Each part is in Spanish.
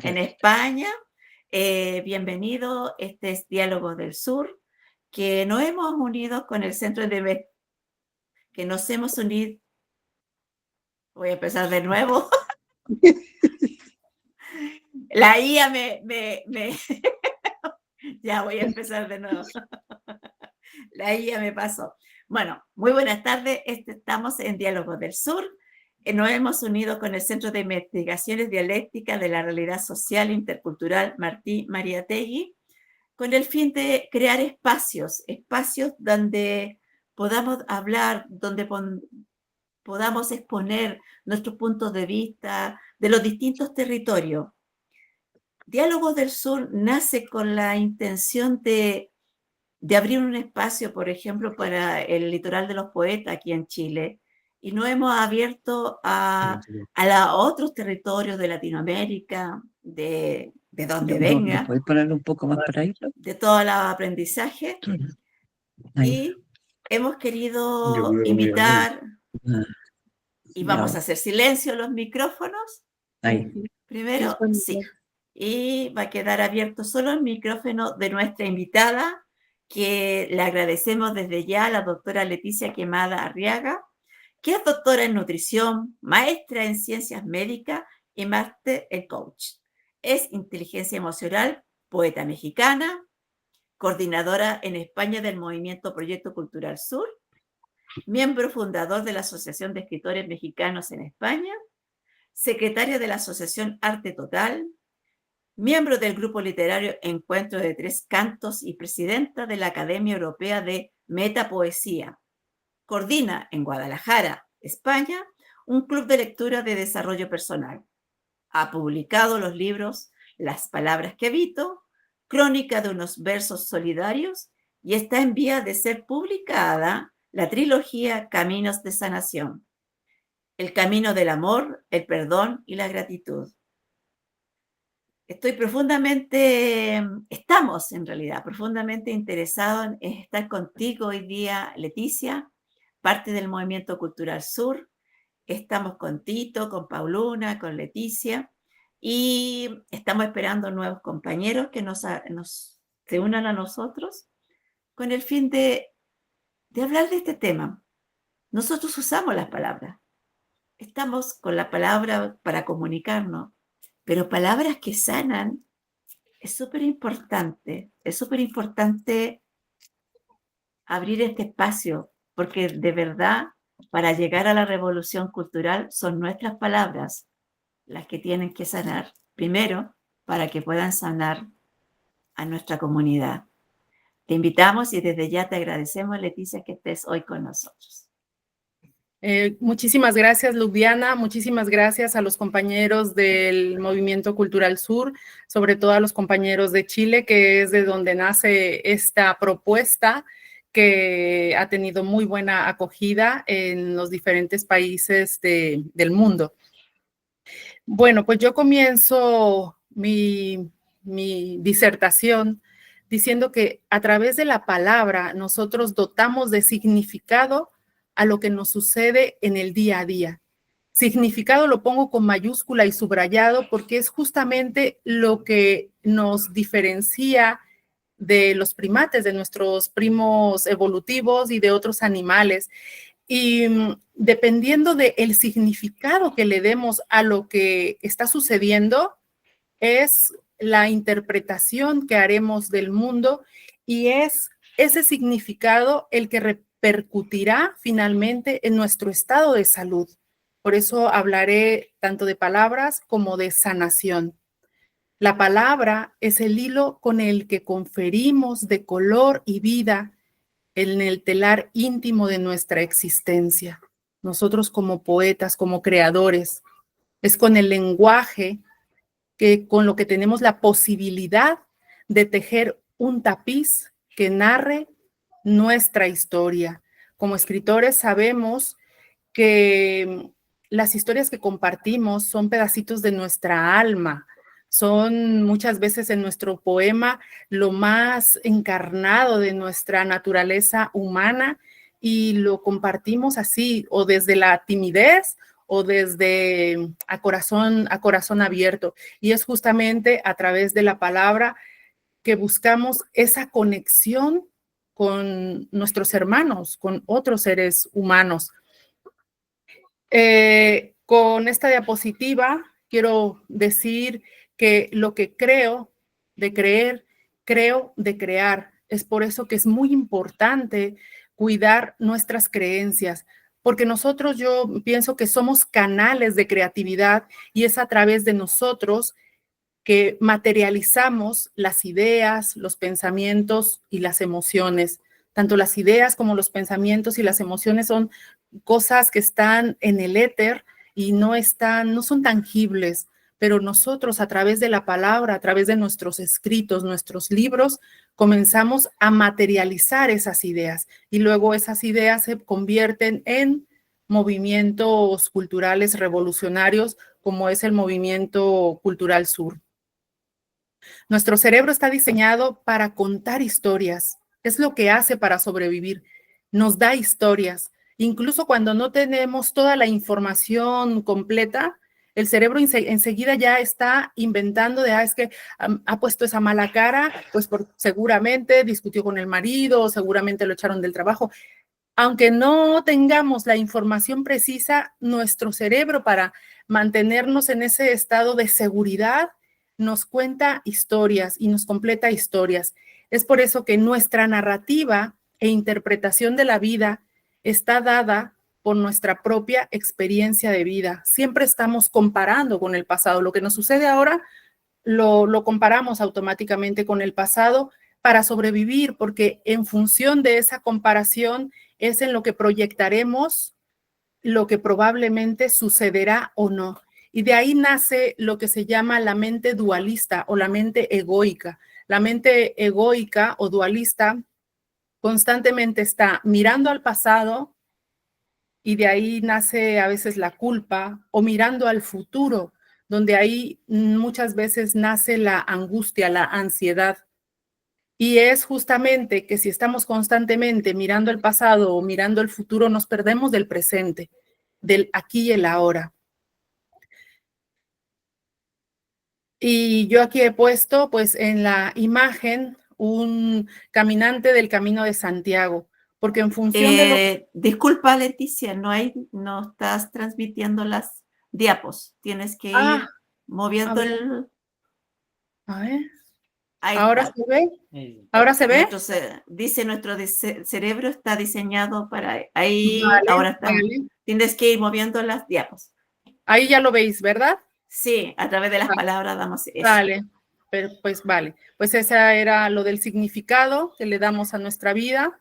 en España. Bienvenido, este es Diálogos del Sur, que nos hemos unido con el Centro de... que nos hemos unido... Voy a empezar de nuevo. La IA Ya voy a empezar de nuevo. La IA me pasó. Bueno, muy buenas tardes. Estamos en Diálogos del Sur. Nos hemos unido con el Centro de Investigaciones Dialécticas de la Realidad Social Intercultural Martí Mariátegui, con el fin de crear espacios donde podamos hablar, donde podamos exponer nuestros puntos de vista de los distintos territorios. Diálogos del Sur nace con la intención de abrir un espacio, por ejemplo, para el litoral de los poetas aquí en Chile, y nos hemos abierto a otros territorios de Latinoamérica, de donde venga. ¿Puedes ponerlo un poco más para ahí? De todo el aprendizaje. Y hemos querido invitar, y vamos a hacer silencio los micrófonos. Ahí. Primero, sí. Y va a quedar abierto solo el micrófono de nuestra invitada, que le agradecemos desde ya a la doctora Leticia Quemada Arriaga, que es doctora en nutrición, maestra en ciencias médicas y máster en coach. Es inteligencia emocional, poeta mexicana, coordinadora en España del movimiento Proyecto Cultural Sur, miembro fundador de la Asociación de Escritores Mexicanos en España, secretaria de la Asociación Arte Total, miembro del grupo literario Encuentro de Tres Cantos y presidenta de la Academia Europea de Metapoesía. Coordina en Guadalajara, España, un club de lectura de desarrollo personal. Ha publicado los libros Las palabras que habito, Crónica de unos versos solidarios, y está en vía de ser publicada la trilogía Caminos de Sanación. El camino del amor, el perdón y la gratitud. Estamos en realidad profundamente interesados en estar contigo hoy día, Leticia, parte del Movimiento Cultural Sur. Estamos con Tito, con Pauluna, con Leticia, y estamos esperando nuevos compañeros que se unan a nosotros con el fin de hablar de este tema. Nosotros usamos las palabras. Estamos con la palabra para comunicarnos, pero palabras que sanan es súper importante abrir este espacio, porque de verdad, para llegar a la revolución cultural, son nuestras palabras las que tienen que sanar, primero, para que puedan sanar a nuestra comunidad. Te invitamos y desde ya te agradecemos, Leticia, que estés hoy con nosotros. Muchísimas gracias, Lubiana. Muchísimas gracias a los compañeros del Movimiento Cultural Sur, sobre todo a los compañeros de Chile, que es de donde nace esta propuesta que ha tenido muy buena acogida en los diferentes países del mundo. Bueno, pues yo comienzo mi disertación diciendo que a través de la palabra nosotros dotamos de significado a lo que nos sucede en el día a día. Significado lo pongo con mayúscula y subrayado porque es justamente lo que nos diferencia de los primates, de nuestros primos evolutivos y de otros animales. Y dependiendo del significado que le demos a lo que está sucediendo, es la interpretación que haremos del mundo y es ese significado el que repercutirá finalmente en nuestro estado de salud. Por eso hablaré tanto de palabras como de sanación. La palabra es el hilo con el que conferimos de color y vida en el telar íntimo de nuestra existencia. Nosotros como poetas, como creadores, es con el lenguaje con lo que tenemos la posibilidad de tejer un tapiz que narre nuestra historia. Como escritores sabemos que las historias que compartimos son pedacitos de nuestra alma, son muchas veces en nuestro poema lo más encarnado de nuestra naturaleza humana y lo compartimos así, o desde la timidez o desde a corazón abierto. Y es justamente a través de la palabra que buscamos esa conexión con nuestros hermanos, con otros seres humanos. Con esta diapositiva quiero decir que lo que creo de creer, creo de crear. Es por eso que es muy importante cuidar nuestras creencias, porque nosotros, yo pienso que somos canales de creatividad y es a través de nosotros que materializamos las ideas, los pensamientos y las emociones. Tanto las ideas como los pensamientos y las emociones son cosas que están en el éter y no son tangibles, pero nosotros a través de la palabra, a través de nuestros escritos, nuestros libros, comenzamos a materializar esas ideas y luego esas ideas se convierten en movimientos culturales revolucionarios como es el Movimiento Cultural Sur. Nuestro cerebro está diseñado para contar historias. Es lo que hace para sobrevivir. Nos da historias. Incluso cuando no tenemos toda la información completa, el cerebro enseguida ya está inventando de, es que ha puesto esa mala cara, pues seguramente discutió con el marido, seguramente lo echaron del trabajo. Aunque no tengamos la información precisa, nuestro cerebro, para mantenernos en ese estado de seguridad, nos cuenta historias y nos completa historias. Es por eso que nuestra narrativa e interpretación de la vida está dada por nuestra propia experiencia de vida. Siempre estamos comparando con el pasado. Lo que nos sucede ahora lo comparamos automáticamente con el pasado para sobrevivir, porque en función de esa comparación es en lo que proyectaremos lo que probablemente sucederá o no. Y de ahí nace lo que se llama la mente dualista o la mente egoica. La mente egoica o dualista constantemente está mirando al pasado y de ahí nace a veces la culpa, o mirando al futuro, donde ahí muchas veces nace la angustia, la ansiedad. Y es justamente que si estamos constantemente mirando el pasado o mirando el futuro, nos perdemos del presente, del aquí y el ahora. Y yo aquí he puesto, pues, en la imagen un caminante del Camino de Santiago, porque en función de lo... Disculpa, Leticia, no estás transmitiendo las diapos. Tienes que ir moviendo el... A ver, Ahí ¿ahora está. se ve? ¿Ahora se ve? Dice nuestro cerebro está diseñado para... Ahí, Vale, ahora está. vale. Tienes que ir moviendo las diapos. Ahí ya lo veis, ¿verdad? Sí, a través de las palabras damos eso. Vale, pero pues vale. Pues esa era lo del significado que le damos a nuestra vida.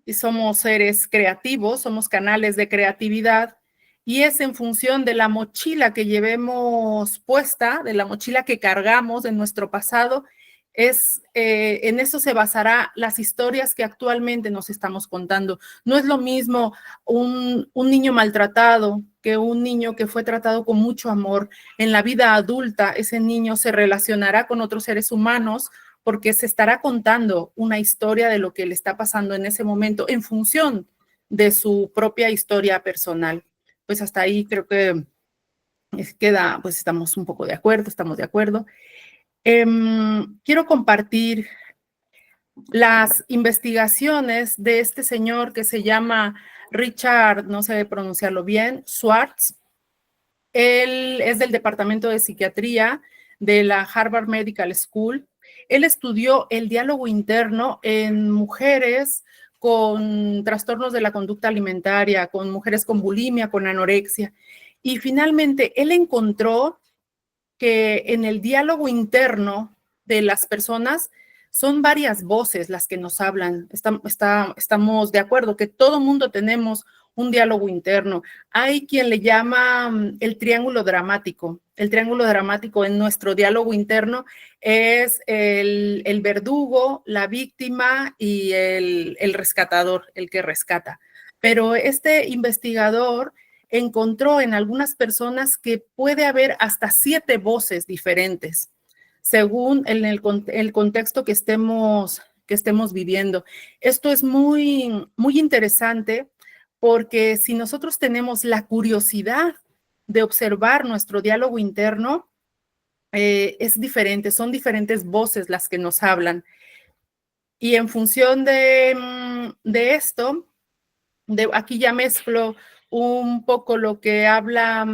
Y somos seres creativos, somos canales de creatividad y es en función de la mochila que llevemos puesta, de la mochila que cargamos en nuestro pasado, en eso se basará las historias que actualmente nos estamos contando. No es lo mismo un niño maltratado que un niño que fue tratado con mucho amor. En la vida adulta, ese niño se relacionará con otros seres humanos porque se estará contando una historia de lo que le está pasando en ese momento en función de su propia historia personal. Pues hasta ahí creo que queda, pues estamos un poco de acuerdo, estamos de acuerdo. Quiero compartir las investigaciones de este señor que se llama Richard, no sé pronunciarlo bien, Schwartz. Él es del Departamento de Psiquiatría de la Harvard Medical School. Él estudió el diálogo interno en mujeres con trastornos de la conducta alimentaria, con mujeres con bulimia, con anorexia. Y finalmente él encontró que en el diálogo interno de las personas son varias voces las que nos hablan. Estamos de acuerdo que todo mundo tenemos un diálogo interno. Hay quien le llama el triángulo dramático. El triángulo dramático en nuestro diálogo interno es el verdugo, la víctima y el rescatador, el que rescata. Pero este investigador encontró en algunas personas que puede haber hasta 7 voces diferentes, según el contexto que estemos viviendo. Esto es muy, muy interesante porque si nosotros tenemos la curiosidad de observar nuestro diálogo interno, es diferente, son diferentes voces las que nos hablan. Y en función de esto, aquí ya mezclo un poco lo que habla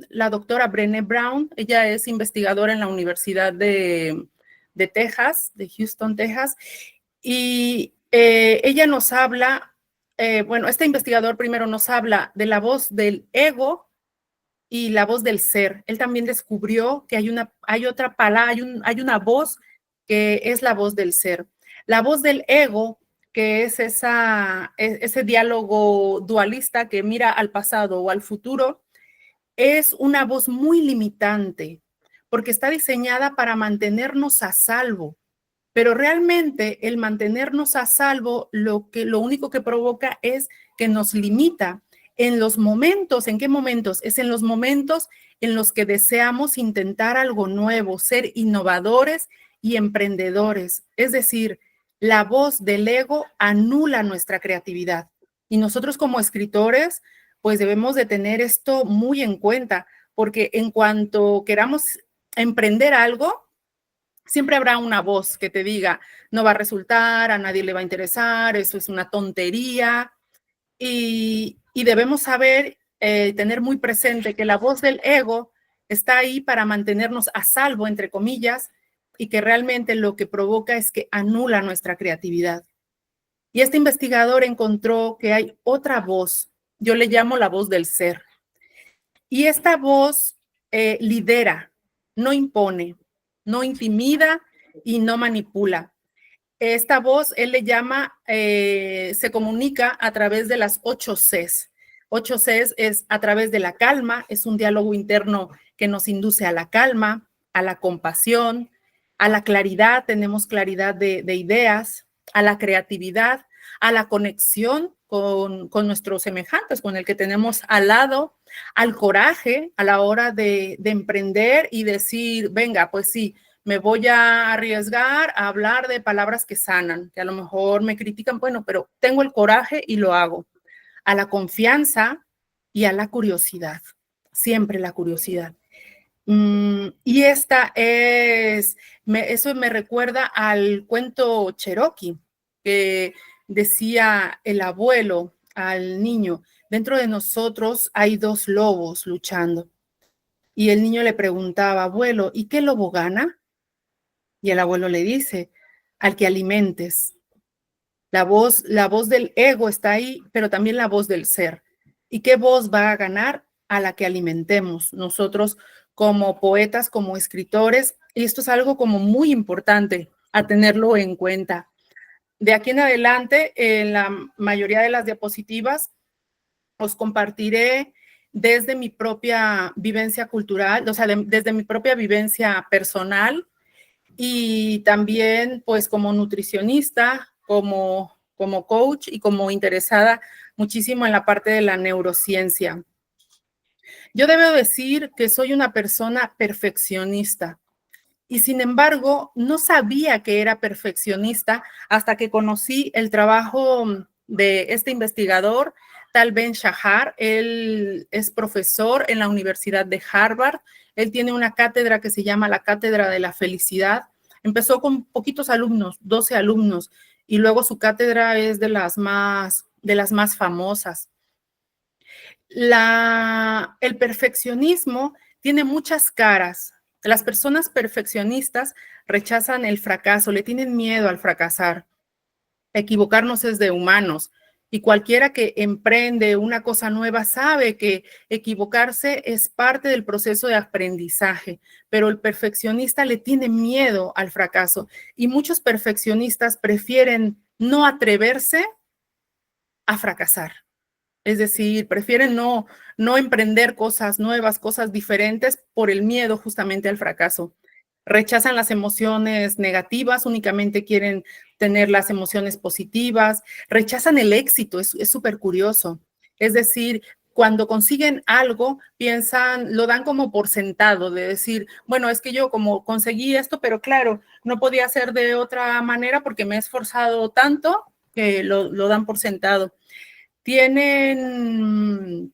la doctora Brené Brown. Ella es investigadora en la Universidad de Texas, de Houston, Texas, y ella nos habla, bueno, este investigador primero nos habla de la voz del ego y la voz del ser. Él también descubrió que hay otra palabra, hay una voz que es la voz del ser. La voz del ego, que es ese diálogo dualista que mira al pasado o al futuro, es una voz muy limitante, porque está diseñada para mantenernos a salvo. Pero realmente el mantenernos a salvo, lo único que provoca es que nos limita en los momentos. ¿En qué momentos? Es en los momentos en los que deseamos intentar algo nuevo, ser innovadores y emprendedores. Es decir, la voz del ego anula nuestra creatividad. Y nosotros como escritores, pues debemos de tener esto muy en cuenta, porque en cuanto queramos emprender algo, siempre habrá una voz que te diga, no va a resultar, a nadie le va a interesar, eso es una tontería. Y debemos saber, tener muy presente que la voz del ego está ahí para mantenernos a salvo, entre comillas, y que realmente lo que provoca es que anula nuestra creatividad. Y este investigador encontró que hay otra voz, yo le llamo la voz del ser. Y esta voz lidera, no impone, no intimida y no manipula. Esta voz, él le llama, se comunica a través de las 8 Cs. 8 Cs es a través de la calma, es un diálogo interno que nos induce a la calma, a la compasión, a la claridad, tenemos claridad de ideas, a la creatividad, a la conexión con nuestros semejantes, con el que tenemos al lado, al coraje a la hora de emprender y decir, venga, pues sí, me voy a arriesgar a hablar de palabras que sanan, que a lo mejor me critican, bueno, pero tengo el coraje y lo hago. A la confianza y a la curiosidad, siempre la curiosidad. Y eso me recuerda al cuento Cherokee, que decía el abuelo al niño, dentro de nosotros hay dos lobos luchando. Y el niño le preguntaba, abuelo, ¿y qué lobo gana? Y el abuelo le dice, al que alimentes. La voz del ego está ahí, pero también la voz del ser. ¿Y qué voz va a ganar? A la que alimentemos nosotros como poetas, como escritores. Y esto es algo como muy importante a tenerlo en cuenta. De aquí en adelante, en la mayoría de las diapositivas, os compartiré desde mi propia vivencia cultural, o sea, desde mi propia vivencia personal, y también pues como nutricionista, como coach y como interesada muchísimo en la parte de la neurociencia. Yo debo decir que soy una persona perfeccionista y sin embargo no sabía que era perfeccionista hasta que conocí el trabajo de este investigador, Tal Ben-Shahar. Él es profesor en la Universidad de Harvard. Él tiene una cátedra que se llama la Cátedra de la Felicidad. Empezó con poquitos alumnos, 12 alumnos, y luego su cátedra es de las más famosas. El perfeccionismo tiene muchas caras. Las personas perfeccionistas rechazan el fracaso, le tienen miedo al fracasar. Equivocarnos es de humanos. Y cualquiera que emprende una cosa nueva sabe que equivocarse es parte del proceso de aprendizaje, pero el perfeccionista le tiene miedo al fracaso y muchos perfeccionistas prefieren no atreverse a fracasar. Es decir, prefieren no emprender cosas nuevas, cosas diferentes por el miedo justamente al fracaso. Rechazan las emociones negativas, únicamente quieren tener las emociones positivas, rechazan el éxito, es súper curioso. Es decir, cuando consiguen algo, lo dan como por sentado, de decir, bueno, es que yo como conseguí esto, pero claro, no podía hacer de otra manera porque me he esforzado tanto que lo dan por sentado. piensan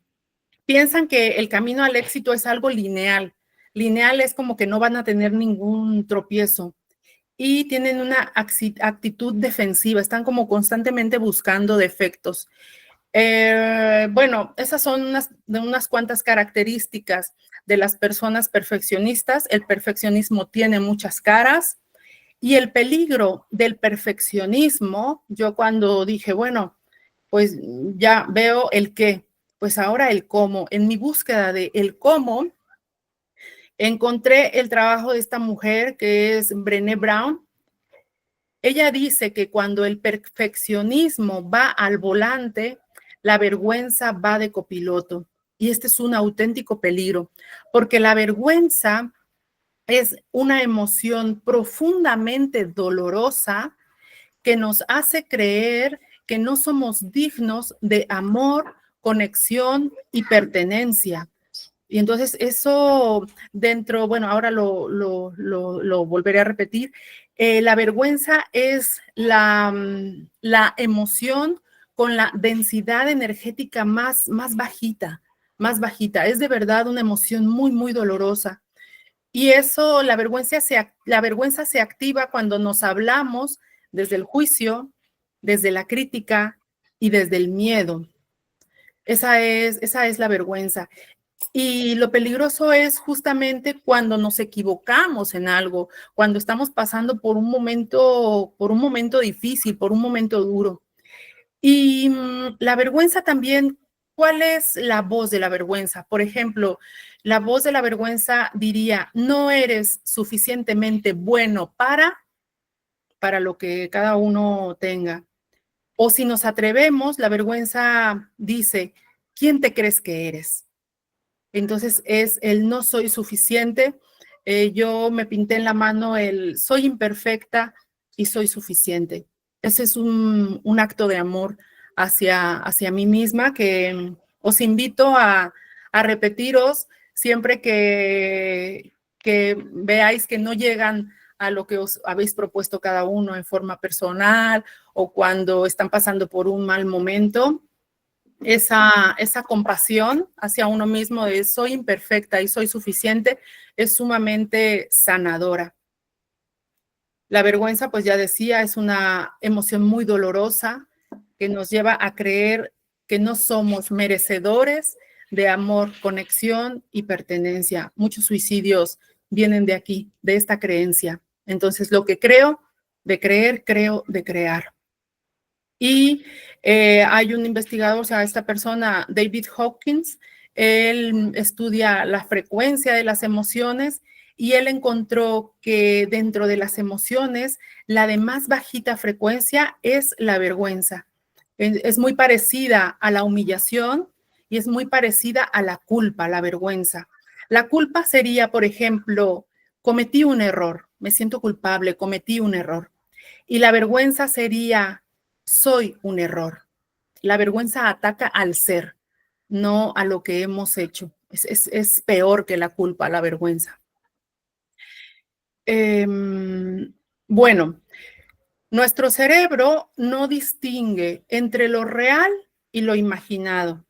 que el camino al éxito es algo lineal. Lineal es como que no van a tener ningún tropiezo y tienen una actitud defensiva, están como constantemente buscando defectos. Bueno, esas son unas cuantas características de las personas perfeccionistas. El perfeccionismo tiene muchas caras y el peligro del perfeccionismo, yo cuando dije, bueno, pues ya veo el qué, pues ahora el cómo. En mi búsqueda de el cómo, encontré el trabajo de esta mujer que es Brené Brown. Ella dice que cuando el perfeccionismo va al volante, la vergüenza va de copiloto. Y este es un auténtico peligro, porque la vergüenza es una emoción profundamente dolorosa que nos hace creer que no somos dignos de amor, conexión y pertenencia. Y entonces eso dentro, bueno, ahora lo volveré a repetir, la vergüenza es la emoción con la densidad energética más bajita, más bajita. Es de verdad una emoción muy, muy dolorosa. Y eso, la vergüenza se activa cuando nos hablamos desde el juicio, desde la crítica y desde el miedo. Esa es la vergüenza. Y lo peligroso es justamente cuando nos equivocamos en algo, cuando estamos pasando por un momento difícil, por un momento duro. Y la vergüenza también, ¿cuál es la voz de la vergüenza? Por ejemplo, la voz de la vergüenza diría, no eres suficientemente bueno para lo que cada uno tenga. O si nos atrevemos, la vergüenza dice, ¿quién te crees que eres? Entonces es el no soy suficiente. Yo me pinté en la mano el soy imperfecta y soy suficiente. Ese es un acto de amor hacia mí misma que os invito a repetiros siempre que veáis que no llegan a lo que os habéis propuesto cada uno en forma personal o cuando están pasando por un mal momento. Esa compasión hacia uno mismo de soy imperfecta y soy suficiente es sumamente sanadora. La vergüenza, pues ya decía, es una emoción muy dolorosa que nos lleva a creer que no somos merecedores de amor, conexión y pertenencia. Muchos suicidios vienen de aquí, de esta creencia. Entonces, lo que creo de creer, creo de crear. Y hay un investigador, o sea, esta persona, David Hawkins, él estudia la frecuencia de las emociones y él encontró que dentro de las emociones, la de más bajita frecuencia es la vergüenza. Es muy parecida a la humillación y es muy parecida a la culpa, la vergüenza. La culpa sería, por ejemplo, cometí un error, me siento culpable, cometí un error. Y la vergüenza sería, soy un error. La vergüenza ataca al ser, no a lo que hemos hecho. Es peor que la culpa, la vergüenza. Bueno, nuestro cerebro no distingue entre lo real y lo imaginado.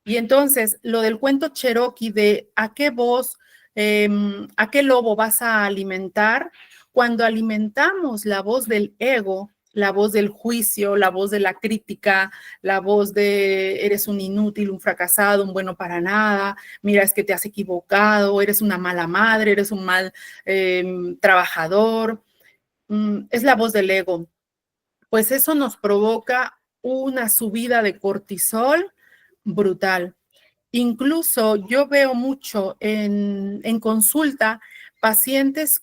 Y entonces, lo del cuento Cherokee de a qué voz, a qué lobo vas a alimentar, cuando alimentamos la voz del ego, la voz del juicio, la voz de la crítica, la voz de eres un inútil, un fracasado, un bueno para nada, mira, es que te has equivocado, eres una mala madre, eres un mal trabajador, es la voz del ego. Pues eso nos provoca una subida de cortisol brutal. Incluso yo veo mucho en consulta pacientes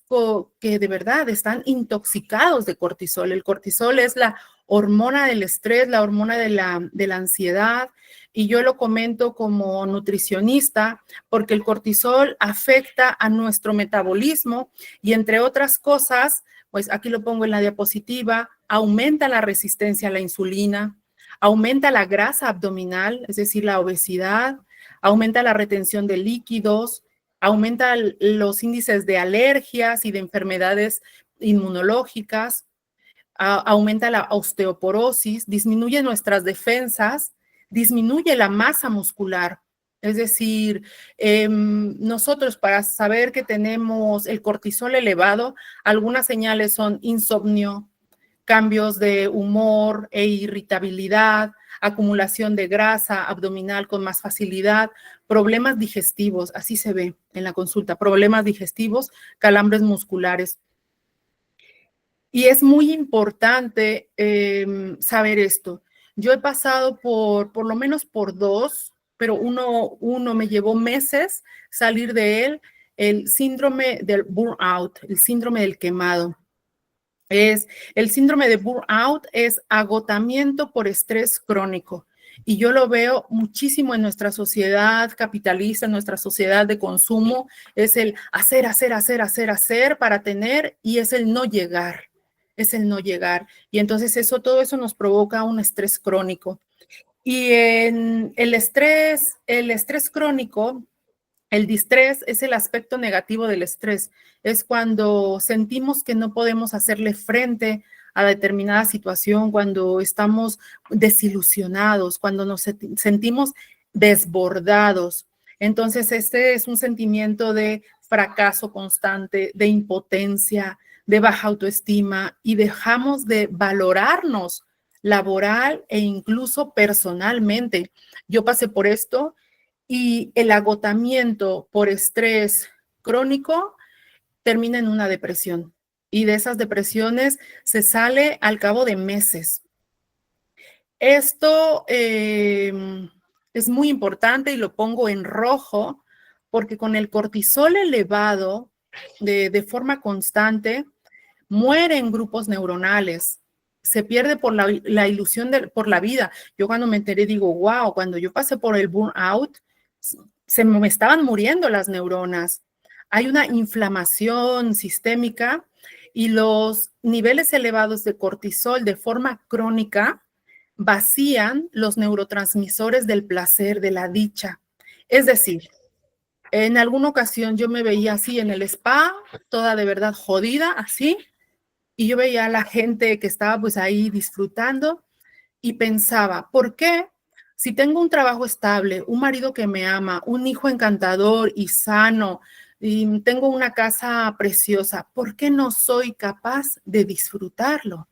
que de verdad están intoxicados de cortisol. El cortisol es la hormona del estrés, la hormona de la ansiedad, y yo lo comento como nutricionista porque el cortisol afecta a nuestro metabolismo y entre otras cosas, pues aquí lo pongo en la diapositiva, aumenta la resistencia a la insulina, aumenta la grasa abdominal, es decir, la obesidad, aumenta la retención de líquidos, aumenta los índices de alergias y de enfermedades inmunológicas, aumenta la osteoporosis, disminuye nuestras defensas, disminuye la masa muscular. Es decir, nosotros para saber que tenemos el cortisol elevado, algunas señales son insomnio, cambios de humor e irritabilidad, acumulación de grasa abdominal con más facilidad, problemas digestivos, así se ve en la consulta, problemas digestivos, calambres musculares. Y es muy importante saber esto. Yo he pasado por lo menos por dos, pero uno me llevó meses salir de él, el síndrome del burnout, el síndrome del quemado. El síndrome de burnout es agotamiento por estrés crónico. Y yo lo veo muchísimo en nuestra sociedad capitalista, en nuestra sociedad de consumo. Es el hacer, hacer, hacer, hacer, hacer para tener y es el no llegar. Es el no llegar. Y entonces todo eso nos provoca un estrés crónico. Y en el estrés crónico, el distrés es el aspecto negativo del estrés. Es cuando sentimos que no podemos hacerle frente a determinada situación, cuando estamos desilusionados, cuando nos sentimos desbordados. Entonces, este es un sentimiento de fracaso constante, de impotencia, de baja autoestima y dejamos de valorarnos laboral e incluso personalmente. Yo pasé por esto y el agotamiento por estrés crónico termina en una depresión. Y de esas depresiones se sale al cabo de meses. Esto es muy importante y lo pongo en rojo porque con el cortisol elevado de forma constante mueren grupos neuronales, se pierde por la ilusión por la vida. Yo cuando me enteré digo, wow, cuando yo pasé por el burnout, se me estaban muriendo las neuronas. Hay una inflamación sistémica y los niveles elevados de cortisol de forma crónica vacían los neurotransmisores del placer, de la dicha. Es decir, en alguna ocasión yo me veía así en el spa, toda de verdad jodida, así, y yo veía a la gente que estaba pues ahí disfrutando y pensaba, ¿por qué? Si tengo un trabajo estable, un marido que me ama, un hijo encantador y sano, y tengo una casa preciosa, ¿por qué no soy capaz de disfrutarlo?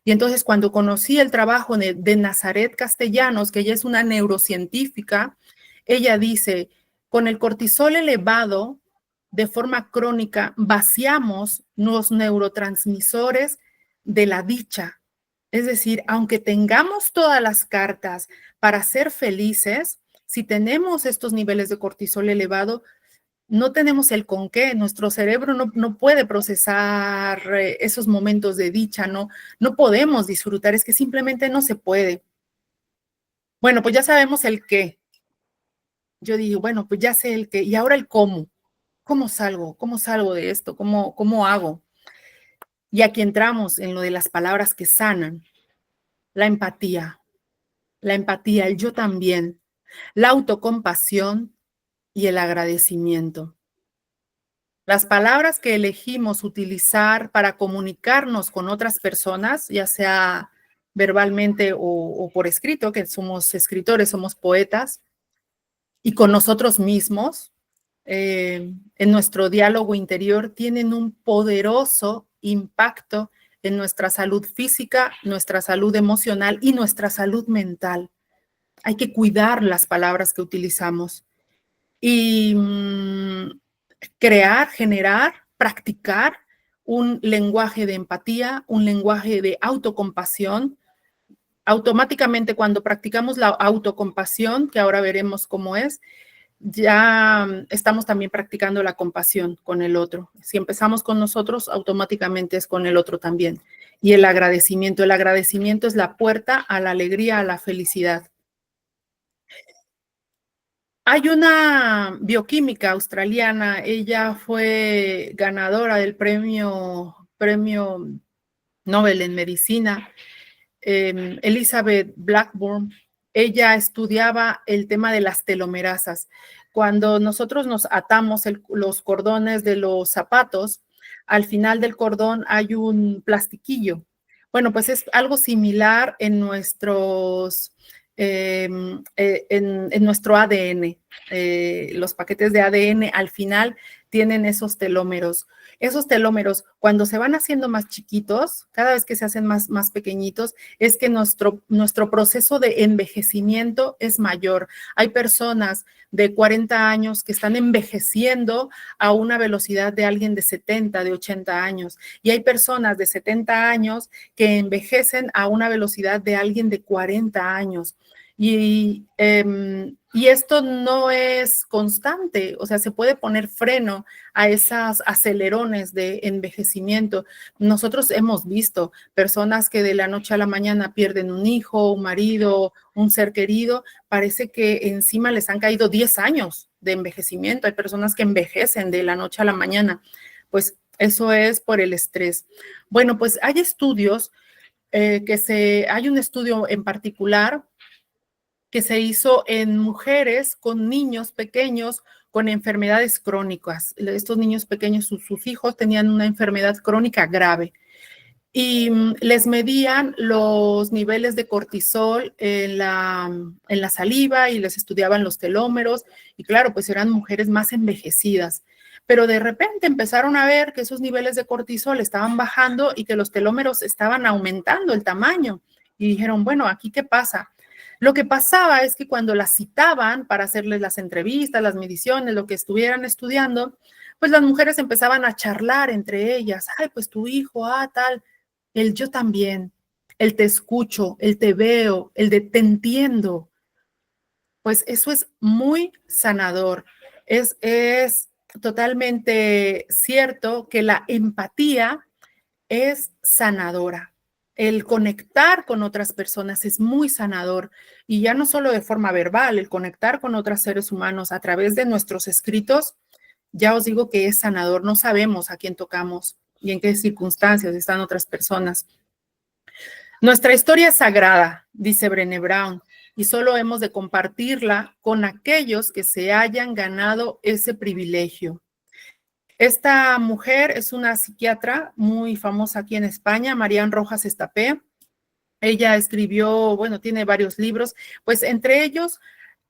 Y entonces cuando conocí el trabajo de Nazaret Castellanos, que ella es una neurocientífica, ella dice, con el cortisol elevado, de forma crónica, vaciamos los neurotransmisores de la dicha. Es decir, aunque tengamos todas las cartas para ser felices, si tenemos estos niveles de cortisol elevado, no tenemos el con qué, nuestro cerebro no puede procesar esos momentos de dicha, no podemos disfrutar, es que simplemente no se puede. Bueno, pues ya sabemos el qué. Yo digo, bueno, pues ya sé el qué, y ahora el cómo. ¿Cómo salgo? ¿Cómo salgo de esto? ¿Cómo hago? Y aquí entramos en lo de las palabras que sanan, la empatía, el yo también, la autocompasión y el agradecimiento. Las palabras que elegimos utilizar para comunicarnos con otras personas, ya sea verbalmente o por escrito, que somos escritores, somos poetas, y con nosotros mismos, en nuestro diálogo interior, tienen un poderoso impacto en nuestra salud física, nuestra salud emocional y nuestra salud mental. Hay que cuidar las palabras que utilizamos y crear, generar, practicar un lenguaje de empatía, un lenguaje de autocompasión. Automáticamente cuando practicamos la autocompasión, que ahora veremos cómo es, ya estamos también practicando la compasión con el otro. Si empezamos con nosotros, automáticamente es con el otro también. Y el agradecimiento es la puerta a la alegría, a la felicidad. Hay una bioquímica australiana, ella fue ganadora del premio Nobel en medicina, Elizabeth Blackburn. Ella estudiaba el tema de las telomerasas. Cuando nosotros nos atamos los cordones de los zapatos, al final del cordón hay un plastiquillo. Bueno, pues es algo similar en en nuestro ADN. Los paquetes de ADN al final tienen esos telómeros. Esos telómeros, cuando se van haciendo más chiquitos, cada vez que se hacen más pequeñitos, es que nuestro proceso de envejecimiento es mayor. Hay personas de 40 años que están envejeciendo a una velocidad de alguien de 70, de 80 años. Y hay personas de 70 años que envejecen a una velocidad de alguien de 40 años. Y esto no es constante, o sea, se puede poner freno a esos acelerones de envejecimiento. Nosotros hemos visto personas que de la noche a la mañana pierden un hijo, un marido, un ser querido, parece que encima les han caído 10 años de envejecimiento. Hay personas que envejecen de la noche a la mañana, pues eso es por el estrés. Bueno, pues hay estudios hay un estudio en particular que se hizo en mujeres con niños pequeños con enfermedades crónicas. Estos niños pequeños, sus hijos tenían una enfermedad crónica grave y les medían los niveles de cortisol en la saliva y les estudiaban los telómeros y claro, pues eran mujeres más envejecidas. Pero de repente empezaron a ver que esos niveles de cortisol estaban bajando y que los telómeros estaban aumentando el tamaño. Y dijeron, bueno, ¿aquí qué pasa? Lo que pasaba es que cuando las citaban para hacerles las entrevistas, las mediciones, lo que estuvieran estudiando, pues las mujeres empezaban a charlar entre ellas. Ay, pues tu hijo, tal. El yo también, el te escucho, el te veo, el de te entiendo. Pues eso es muy sanador. Es totalmente cierto que la empatía es sanadora. El conectar con otras personas es muy sanador y ya no solo de forma verbal, el conectar con otros seres humanos a través de nuestros escritos, ya os digo que es sanador. No sabemos a quién tocamos y en qué circunstancias están otras personas. Nuestra historia es sagrada, dice Brené Brown, y solo hemos de compartirla con aquellos que se hayan ganado ese privilegio. Esta mujer es una psiquiatra muy famosa aquí en España, Marian Rojas Estapé. Ella escribió, bueno, tiene varios libros, pues entre ellos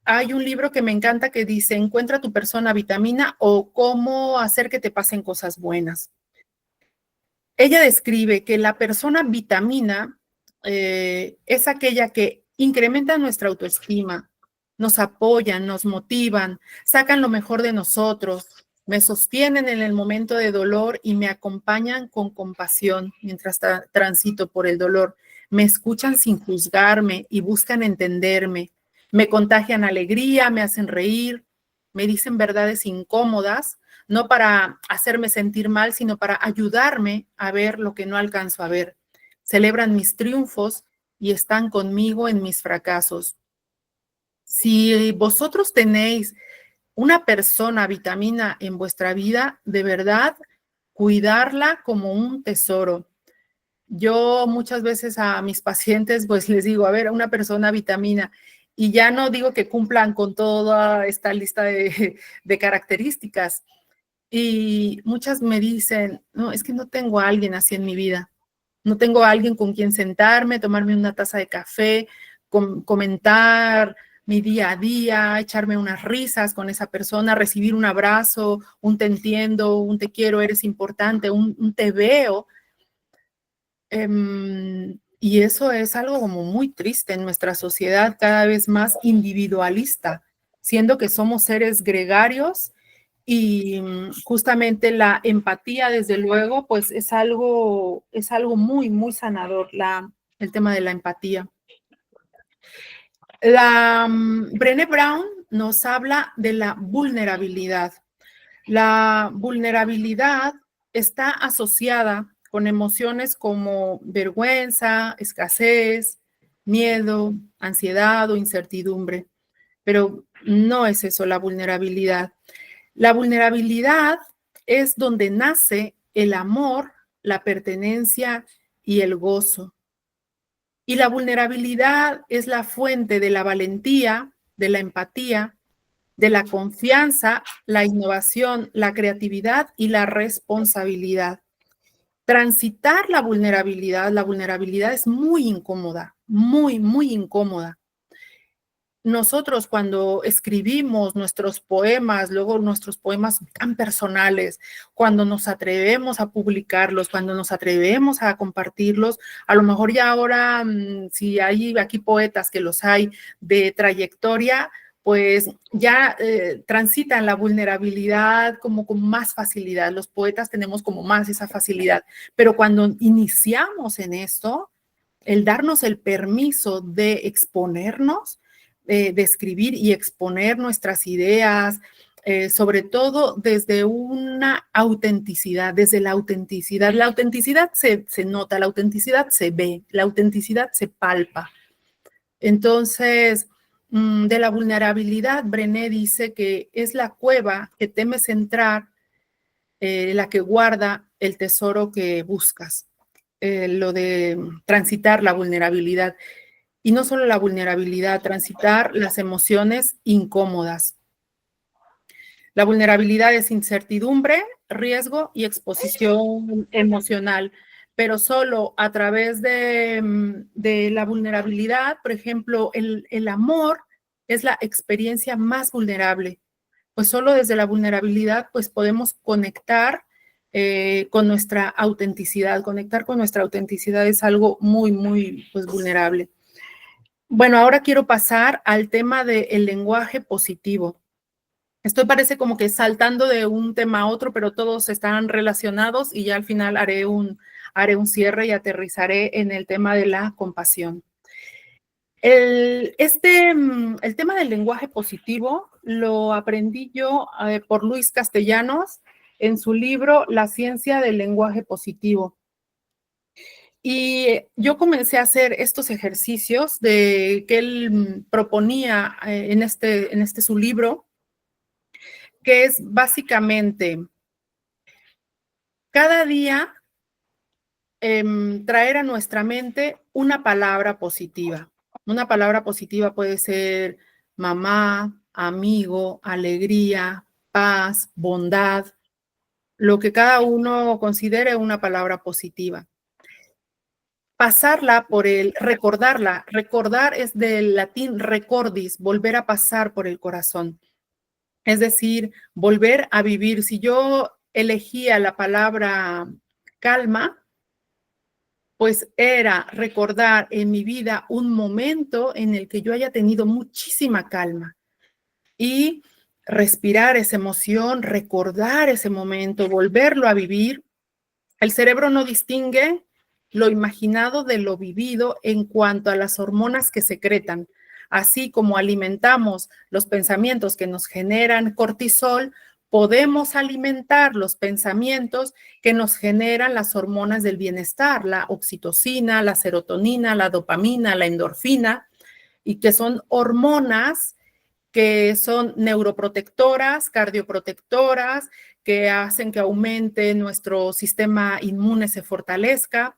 hay un libro que me encanta que dice, Encuentra tu persona vitamina o cómo hacer que te pasen cosas buenas. Ella describe que la persona vitamina es aquella que incrementa nuestra autoestima, nos apoyan, nos motivan, sacan lo mejor de nosotros, me sostienen en el momento de dolor y me acompañan con compasión mientras transito por el dolor. Me escuchan sin juzgarme y buscan entenderme. Me contagian alegría, me hacen reír, me dicen verdades incómodas, no para hacerme sentir mal, sino para ayudarme a ver lo que no alcanzo a ver. Celebran mis triunfos y están conmigo en mis fracasos. Si vosotros tenéis una persona vitamina en vuestra vida, de verdad, cuidarla como un tesoro. Yo muchas veces a mis pacientes pues les digo, a ver, una persona vitamina, y ya no digo que cumplan con toda esta lista de características. Y muchas me dicen, no, es que no tengo a alguien así en mi vida. No tengo a alguien con quien sentarme, tomarme una taza de café, comentar mi día a día, echarme unas risas con esa persona, recibir un abrazo, un te entiendo, un te quiero, eres importante, un te veo. Y eso es algo como muy triste en nuestra sociedad, cada vez más individualista, siendo que somos seres gregarios y justamente la empatía, desde luego, pues es algo muy, muy sanador, el tema de la empatía. Brené Brown nos habla de la vulnerabilidad. La vulnerabilidad está asociada con emociones como vergüenza, escasez, miedo, ansiedad o incertidumbre, pero no es eso la vulnerabilidad. La vulnerabilidad es donde nace el amor, la pertenencia y el gozo. Y la vulnerabilidad es la fuente de la valentía, de la empatía, de la confianza, la innovación, la creatividad y la responsabilidad. Transitar la vulnerabilidad es muy incómoda, muy, muy incómoda. nosotros cuando escribimos nuestros poemas, luego nuestros poemas tan personales, cuando nos atrevemos a publicarlos, cuando nos atrevemos a compartirlos, a lo mejor ya ahora, si hay aquí poetas que los hay de trayectoria, pues ya transitan la vulnerabilidad como con más facilidad. Los poetas tenemos como más esa facilidad, pero cuando iniciamos en esto, el darnos el permiso de exponernos, de escribir y exponer nuestras ideas, sobre todo desde una autenticidad, desde la autenticidad. La autenticidad se nota, la autenticidad se ve, la autenticidad se palpa. Entonces, de la vulnerabilidad, Brené dice que es la cueva que temes entrar, la que guarda el tesoro que buscas. Lo de transitar la vulnerabilidad. Y no solo la vulnerabilidad, transitar las emociones incómodas. La vulnerabilidad es incertidumbre, riesgo y exposición emocional, pero solo a través de la vulnerabilidad, por ejemplo, el amor es la experiencia más vulnerable, pues solo desde la vulnerabilidad pues podemos conectar con nuestra autenticidad. Conectar con nuestra autenticidad es algo muy, muy pues, vulnerable. Bueno, ahora quiero pasar al tema del lenguaje positivo. Esto parece como que saltando de un tema a otro, pero todos están relacionados y ya al final haré un cierre y aterrizaré en el tema de la compasión. El tema del lenguaje positivo lo aprendí yo por Luis Castellanos en su libro La ciencia del lenguaje positivo. Y yo comencé a hacer estos ejercicios que él proponía en su libro, que es básicamente cada día traer a nuestra mente una palabra positiva. Una palabra positiva puede ser mamá, amigo, alegría, paz, bondad, lo que cada uno considere una palabra positiva. Pasarla por recordarla. Recordar es del latín recordis, volver a pasar por el corazón. Es decir, volver a vivir. Si yo elegía la palabra calma, pues era recordar en mi vida un momento en el que yo haya tenido muchísima calma y respirar esa emoción, recordar ese momento, volverlo a vivir. El cerebro no distingue lo imaginado de lo vivido en cuanto a las hormonas que secretan. Así como alimentamos los pensamientos que nos generan cortisol, podemos alimentar los pensamientos que nos generan las hormonas del bienestar, la oxitocina, la serotonina, la dopamina, la endorfina, y que son hormonas que son neuroprotectoras, cardioprotectoras, que hacen que aumente nuestro sistema inmune, se fortalezca.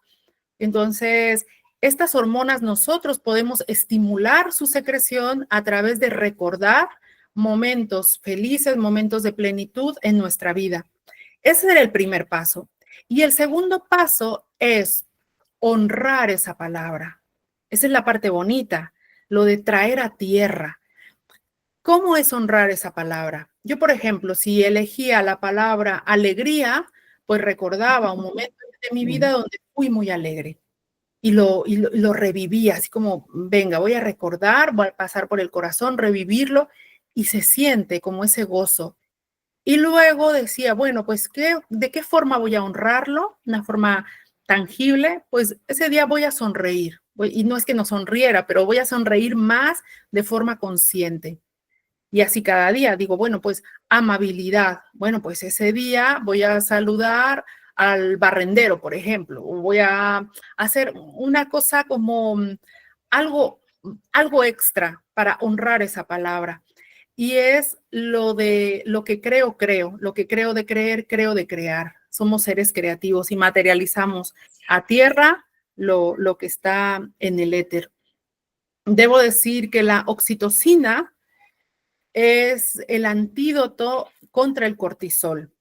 Entonces, estas hormonas nosotros podemos estimular su secreción a través de recordar momentos felices, momentos de plenitud en nuestra vida. Ese era el primer paso. Y el segundo paso es honrar esa palabra. Esa es la parte bonita, lo de traer a tierra. ¿Cómo es honrar esa palabra? Yo, por ejemplo, si elegía la palabra alegría, pues recordaba un momento de mi vida donde fui muy alegre y lo revivía, así como, venga, voy a recordar, voy a pasar por el corazón, revivirlo, y se siente como ese gozo. Y luego decía, bueno, pues, ¿de qué forma voy a honrarlo? Una forma tangible, pues ese día voy a sonreír. Y no es que no sonriera, pero voy a sonreír más de forma consciente. Y así cada día digo, bueno, pues amabilidad. Bueno, pues ese día voy a saludar al barrendero, por ejemplo, o voy a hacer una cosa como algo, algo extra para honrar esa palabra. Y es lo que creo, lo que creo de creer, creo de crear. Somos seres creativos y materializamos a tierra lo que está en el éter. Debo decir que la oxitocina es el antídoto contra el cortisol.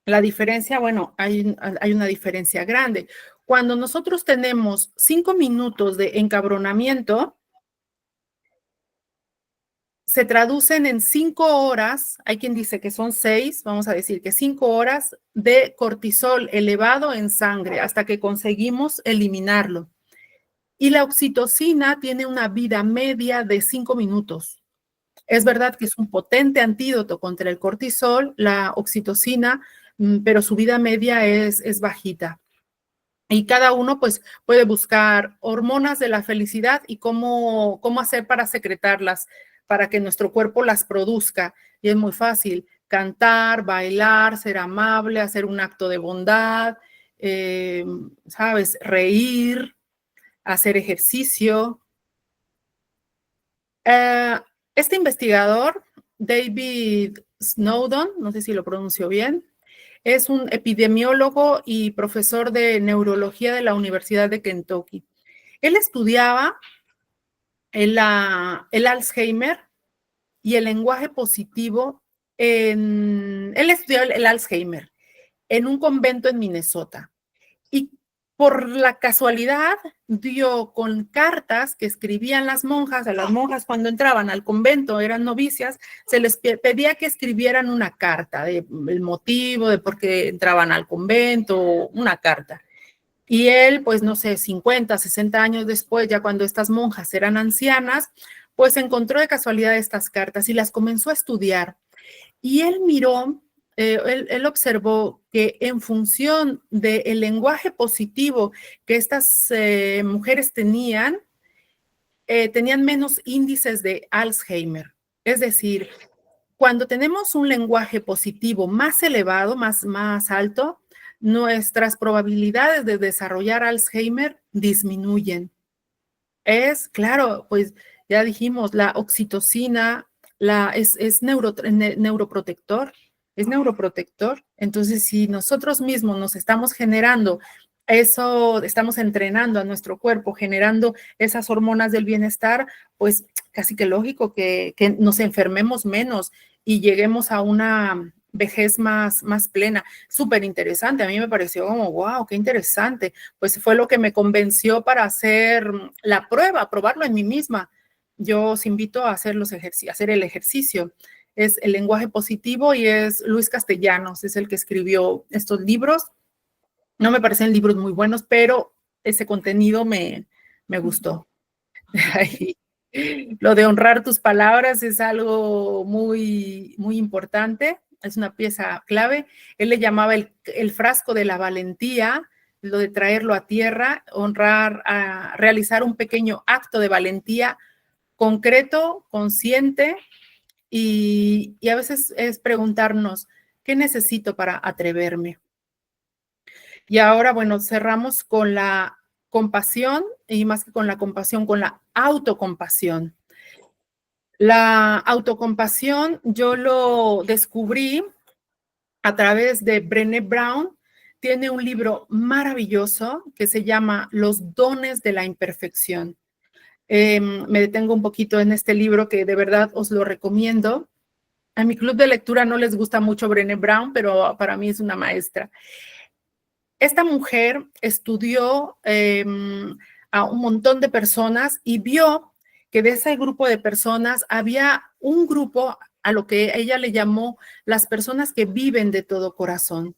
La diferencia, bueno, hay una diferencia grande. Cuando nosotros tenemos 5 minutos de encabronamiento, se traducen en 5 horas, hay quien dice que son 6, vamos a decir que 5 horas de cortisol elevado en sangre hasta que conseguimos eliminarlo. Y la oxitocina tiene una vida media de 5 minutos. Es verdad que es un potente antídoto contra el cortisol, la oxitocina, pero su vida media es bajita. Y cada uno pues puede buscar hormonas de la felicidad y cómo hacer para secretarlas, para que nuestro cuerpo las produzca. Y es muy fácil: cantar, bailar, ser amable, hacer un acto de bondad, ¿sabes? Reír, hacer ejercicio. Este investigador, David Snowdon, no sé si lo pronuncio bien, es un epidemiólogo y profesor de neurología de la Universidad de Kentucky. Él estudiaba el Alzheimer y el lenguaje positivo. Él estudió el Alzheimer en un convento en Minnesota. Y por la casualidad dio con cartas que escribían las monjas. A las monjas cuando entraban al convento, eran novicias, se les pedía que escribieran una carta del motivo, de por qué entraban al convento, una carta. Y él, pues no sé, 50, 60 años después, ya cuando estas monjas eran ancianas, pues encontró de casualidad estas cartas y las comenzó a estudiar. Y él miró, él observó que en función del lenguaje positivo que estas mujeres tenían menos índices de Alzheimer. Es decir, cuando tenemos un lenguaje positivo más elevado, más alto, nuestras probabilidades de desarrollar Alzheimer disminuyen. Es, claro, pues ya dijimos, la oxitocina es neuroprotector, es neuroprotector. Entonces, si nosotros mismos nos estamos generando eso, estamos entrenando a nuestro cuerpo, generando esas hormonas del bienestar, pues casi que lógico que nos enfermemos menos y lleguemos a una vejez más plena. Súper interesante, a mí me pareció como, wow, qué interesante. Pues fue lo que me convenció para hacer la prueba, probarlo en mí misma. Yo os invito a hacer hacer el ejercicio. Es el lenguaje positivo y es Luis Castellanos, es el que escribió estos libros. No me parecen libros muy buenos, pero ese contenido me gustó. Lo de honrar tus palabras es algo muy importante, es una pieza clave. Él le llamaba el frasco de la valentía, lo de traerlo a tierra, honrar, a realizar un pequeño acto de valentía concreto, consciente, y a veces es preguntarnos, ¿qué necesito para atreverme? Y ahora, bueno, cerramos con la compasión, y más que con la compasión, con la autocompasión. La autocompasión yo lo descubrí a través de Brené Brown. Tiene un libro maravilloso que se llama Los dones de la imperfección. Me detengo un poquito en este libro que de verdad os lo recomiendo. A mi club de lectura no les gusta mucho Brené Brown, pero para mí es una maestra. Esta mujer estudió a un montón de personas y vio que de ese grupo de personas había un grupo a lo que ella le llamó las personas que viven de todo corazón.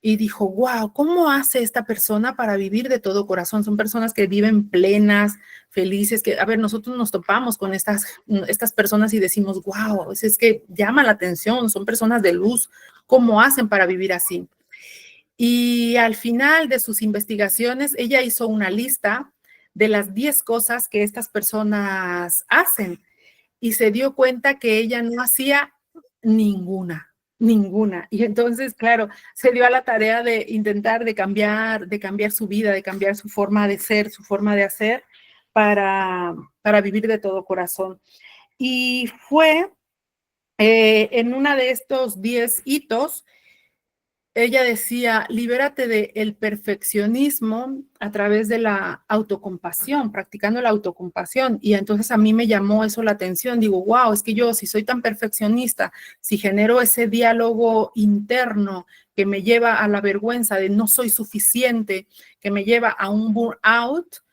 Y dijo, wow, ¿cómo hace esta persona para vivir de todo corazón? Son personas que viven plenas, felices, que, a ver, nosotros nos topamos con estas personas y decimos, wow, es que llama la atención, son personas de luz, ¿cómo hacen para vivir así? Y al final de sus investigaciones, ella hizo una lista de las 10 cosas que estas personas hacen y se dio cuenta que ella no hacía ninguna. Y entonces, claro, se dio a la tarea de intentar de cambiar su vida, de cambiar su forma de ser, su forma de hacer para vivir de todo corazón. Y fue en una de estos 10 hitos, ella decía, libérate del perfeccionismo a través de la autocompasión, practicando la autocompasión. Y entonces a mí me llamó eso la atención. Digo, wow, es que yo si soy tan perfeccionista, si genero ese diálogo interno que me lleva a la vergüenza de no soy suficiente, que me lleva a un burnout,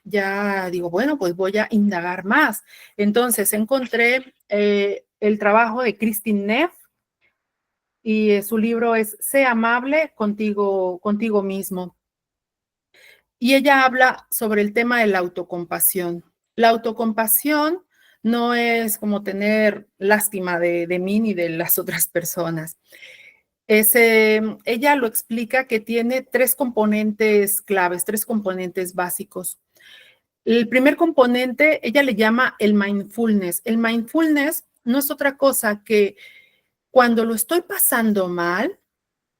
ya digo, bueno, pues voy a indagar más. Entonces encontré el trabajo de Kristin Neff y su libro es Sé amable contigo mismo. Y ella habla sobre el tema de la autocompasión. La autocompasión no es como tener lástima de mí ni de las otras personas. Ella lo explica que tiene tres componentes claves, tres componentes básicos. El primer componente, ella le llama el mindfulness. El mindfulness no es otra cosa que cuando lo estoy pasando mal,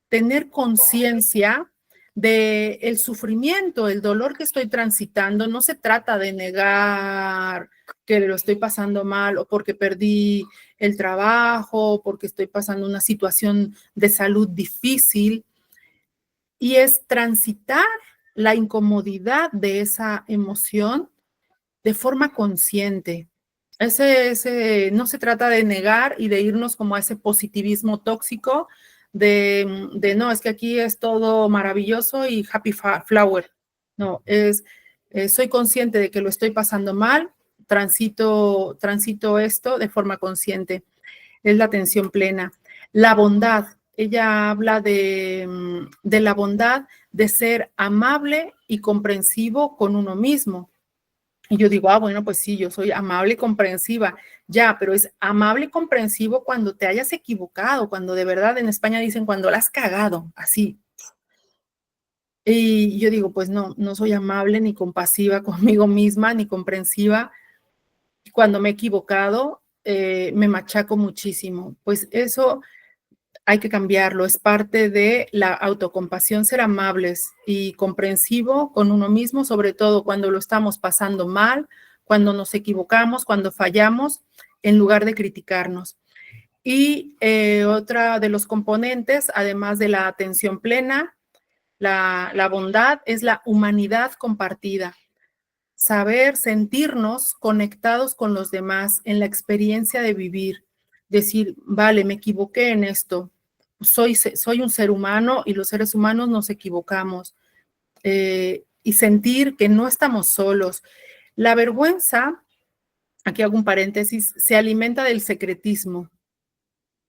tener conciencia de el sufrimiento, el dolor que estoy transitando. No se trata de negar que lo estoy pasando mal o porque perdí el trabajo, porque estoy pasando una situación de salud difícil, y es transitar la incomodidad de esa emoción de forma consciente. No se trata de negar y de irnos como a ese positivismo tóxico de no, es que aquí es todo maravilloso y happy flower. No, soy consciente de que lo estoy pasando mal, transito esto de forma consciente. Es la atención plena. La bondad, ella habla de la bondad de ser amable y comprensivo con uno mismo. Y yo digo, bueno, pues sí, yo soy amable y comprensiva, ya, pero es amable y comprensivo cuando te hayas equivocado, cuando de verdad en España dicen cuando la has cagado, así. Y yo digo, pues no soy amable ni compasiva conmigo misma, ni comprensiva. Cuando me he equivocado, me machaco muchísimo. Pues eso hay que cambiarlo, es parte de la autocompasión, ser amables y comprensivo con uno mismo, sobre todo cuando lo estamos pasando mal, cuando nos equivocamos, cuando fallamos, en lugar de criticarnos. Y otra de los componentes, además de la atención plena, la bondad, es la humanidad compartida. Saber sentirnos conectados con los demás en la experiencia de vivir. Decir, vale, me equivoqué en esto. Soy un ser humano y los seres humanos nos equivocamos. Y sentir que no estamos solos. La vergüenza, aquí hago un paréntesis, se alimenta del secretismo.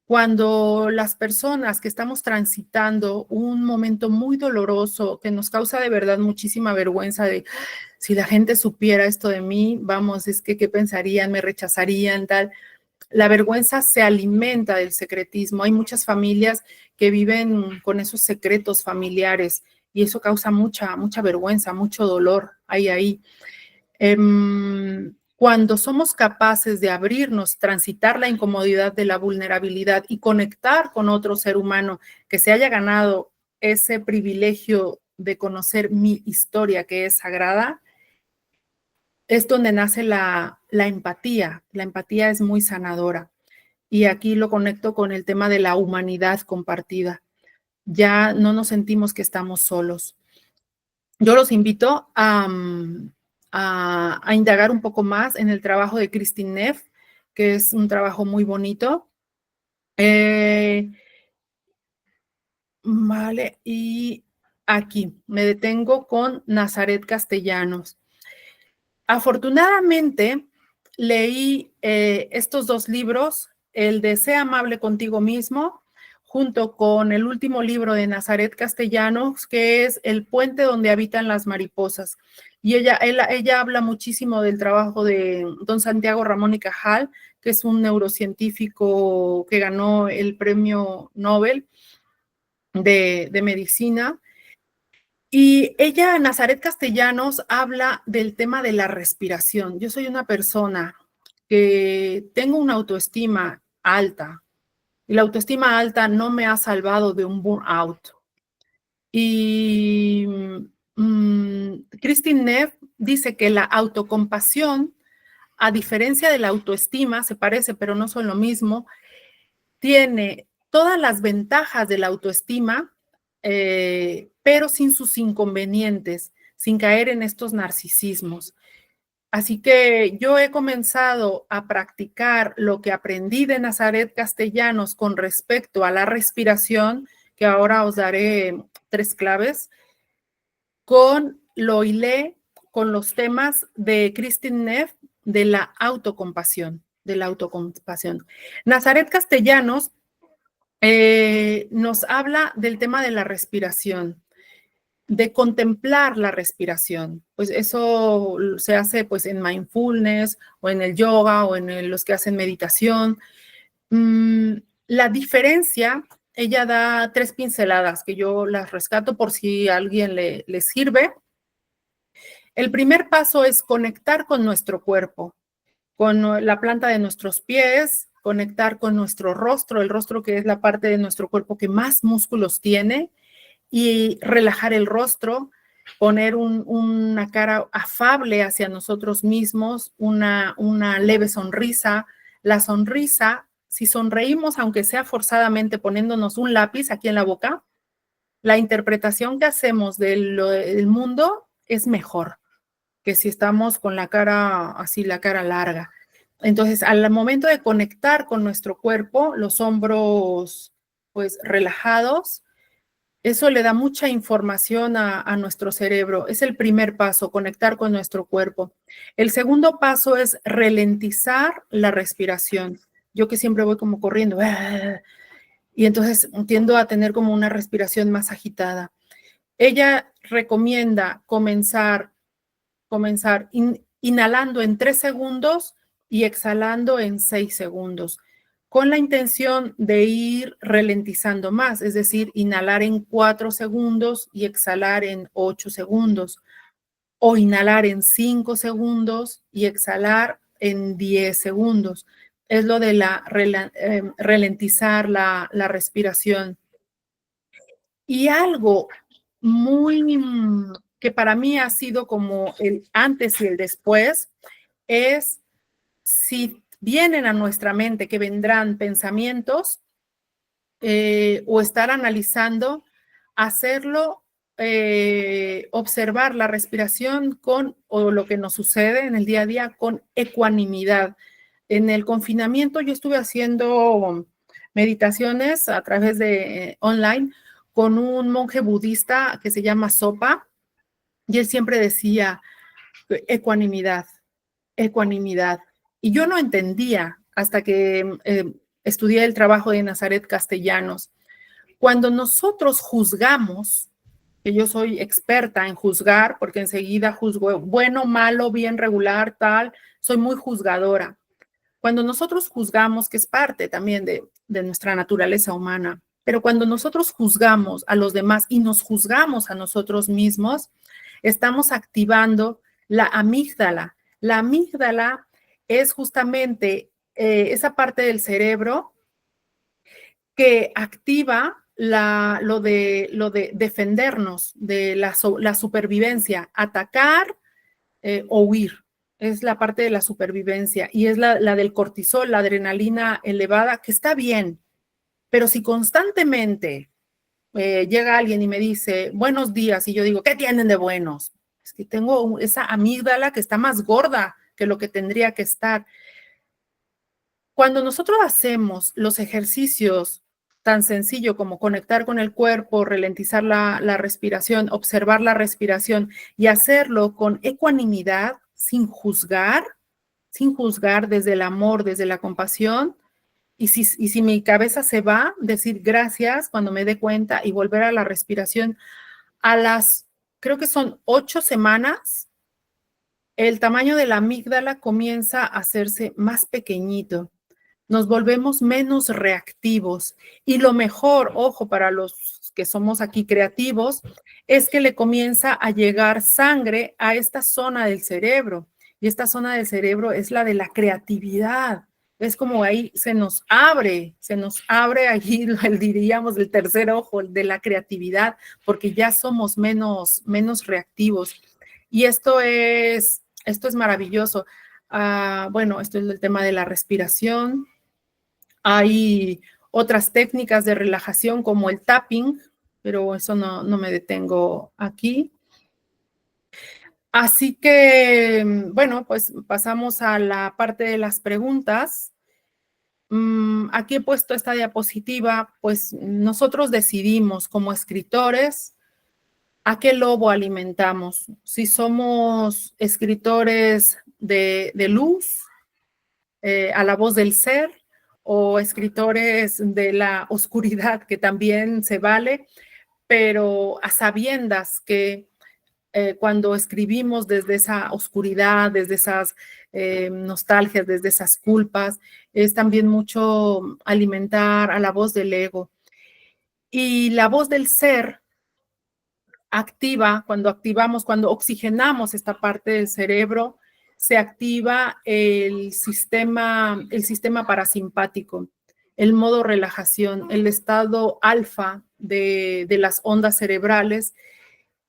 Cuando las personas que estamos transitando un momento muy doloroso, que nos causa de verdad muchísima vergüenza de si la gente supiera esto de mí, vamos, es que qué pensarían, me rechazarían, tal. La vergüenza se alimenta del secretismo. Hay muchas familias que viven con esos secretos familiares y eso causa mucha vergüenza, mucho dolor. Ahí. Cuando somos capaces de abrirnos, transitar la incomodidad de la vulnerabilidad y conectar con otro ser humano que se haya ganado ese privilegio de conocer mi historia, que es sagrada, es donde nace la empatía. La empatía es muy sanadora. Y aquí lo conecto con el tema de la humanidad compartida. Ya no nos sentimos que estamos solos. Yo los invito a indagar un poco más en el trabajo de Kristin Neff, que es un trabajo muy bonito. Vale, y aquí me detengo con Nazaret Castellanos. Afortunadamente, leí estos dos libros, el de Sé amable contigo mismo, junto con el último libro de Nazaret Castellanos, que es El puente donde habitan las mariposas. Y ella habla muchísimo del trabajo de don Santiago Ramón y Cajal, que es un neurocientífico que ganó el premio Nobel de medicina. Y ella, Nazaret Castellanos, habla del tema de la respiración. Yo soy una persona que tengo una autoestima alta y la autoestima alta no me ha salvado de un burnout. Y Kristin Neff dice que la autocompasión, a diferencia de la autoestima, se parece, pero no son lo mismo, tiene todas las ventajas de la autoestima, pero sin sus inconvenientes, sin caer en estos narcisismos. Así que yo he comenzado a practicar lo que aprendí de Nazaret Castellanos con respecto a la respiración, que ahora os daré 3 claves, con Loilé con los temas de Kristin Neff de la autocompasión, Nazaret Castellanos nos habla del tema de la respiración, de contemplar la respiración. Pues eso se hace pues en mindfulness o en el yoga o en los que hacen meditación. La diferencia, ella da 3 pinceladas que yo las rescato por si a alguien le sirve. El primer paso es conectar con nuestro cuerpo, con la planta de nuestros pies, conectar con nuestro rostro, el rostro que es la parte de nuestro cuerpo que más músculos tiene, y relajar el rostro, poner una cara afable hacia nosotros mismos, una leve sonrisa. La sonrisa, si sonreímos, aunque sea forzadamente poniéndonos un lápiz aquí en la boca, la interpretación que hacemos del mundo es mejor que si estamos con la cara así, la cara larga. Entonces, al momento de conectar con nuestro cuerpo, los hombros pues relajados, eso le da mucha información a nuestro cerebro. Es el primer paso, conectar con nuestro cuerpo. El segundo paso es ralentizar la respiración. Yo que siempre voy como corriendo, y entonces tiendo a tener como una respiración más agitada. Ella recomienda comenzar inhalando en 3 segundos y exhalando en 6 segundos, con la intención de ir ralentizando más, es decir, inhalar en 4 segundos y exhalar en 8 segundos, o inhalar en 5 segundos y exhalar en 10 segundos. Es lo de ralentizar la respiración. Y algo muy que para mí ha sido como el antes y el después es si vienen a nuestra mente, que vendrán pensamientos o estar analizando, hacerlo, observar la respiración o lo que nos sucede en el día a día con ecuanimidad. En el confinamiento yo estuve haciendo meditaciones a través de online con un monje budista que se llama Sopa, y él siempre decía ecuanimidad, ecuanimidad. Y yo no entendía hasta que estudié el trabajo de Nazaret Castellanos. Cuando nosotros juzgamos, que yo soy experta en juzgar, porque enseguida juzgo bueno, malo, bien, regular, tal, soy muy juzgadora. Cuando nosotros juzgamos, que es parte también de nuestra naturaleza humana, pero cuando nosotros juzgamos a los demás y nos juzgamos a nosotros mismos, estamos activando la amígdala. La amígdala es justamente esa parte del cerebro que activa lo de defendernos, de la supervivencia, atacar o huir. Es la parte de la supervivencia y es la del cortisol, la adrenalina elevada, que está bien, pero si constantemente llega alguien y me dice, buenos días, y yo digo, ¿qué tienen de buenos? Es que tengo esa amígdala que está más gorda que lo que tendría que estar. Cuando nosotros hacemos los ejercicios tan sencillo como conectar con el cuerpo, ralentizar la respiración, observar la respiración y hacerlo con ecuanimidad, sin juzgar desde el amor, desde la compasión, y si mi cabeza se va, decir gracias cuando me dé cuenta y volver a la respiración. Creo que son 8 semanas, el tamaño de la amígdala comienza a hacerse más pequeñito. Nos volvemos menos reactivos. Y lo mejor, ojo, para los que somos aquí creativos, es que le comienza a llegar sangre a esta zona del cerebro. Y esta zona del cerebro es la de la creatividad. Es como ahí se nos abre allí, diríamos, el tercer ojo, el de la creatividad, porque ya somos menos reactivos. Y esto es maravilloso. Bueno, esto es el tema de la respiración. Hay otras técnicas de relajación como el tapping, pero eso no me detengo aquí. Así que, bueno, pues pasamos a la parte de las preguntas. Aquí he puesto esta diapositiva, pues nosotros decidimos como escritores ¿A qué lobo alimentamos? Si somos escritores de luz, a la voz del ser, o escritores de la oscuridad, que también se vale, pero a sabiendas que cuando escribimos desde esa oscuridad, desde esas nostalgias, desde esas culpas, es también mucho alimentar a la voz del ego. Y la voz del ser activa, cuando oxigenamos esta parte del cerebro, se activa el sistema parasimpático, el modo relajación, el estado alfa de las ondas cerebrales.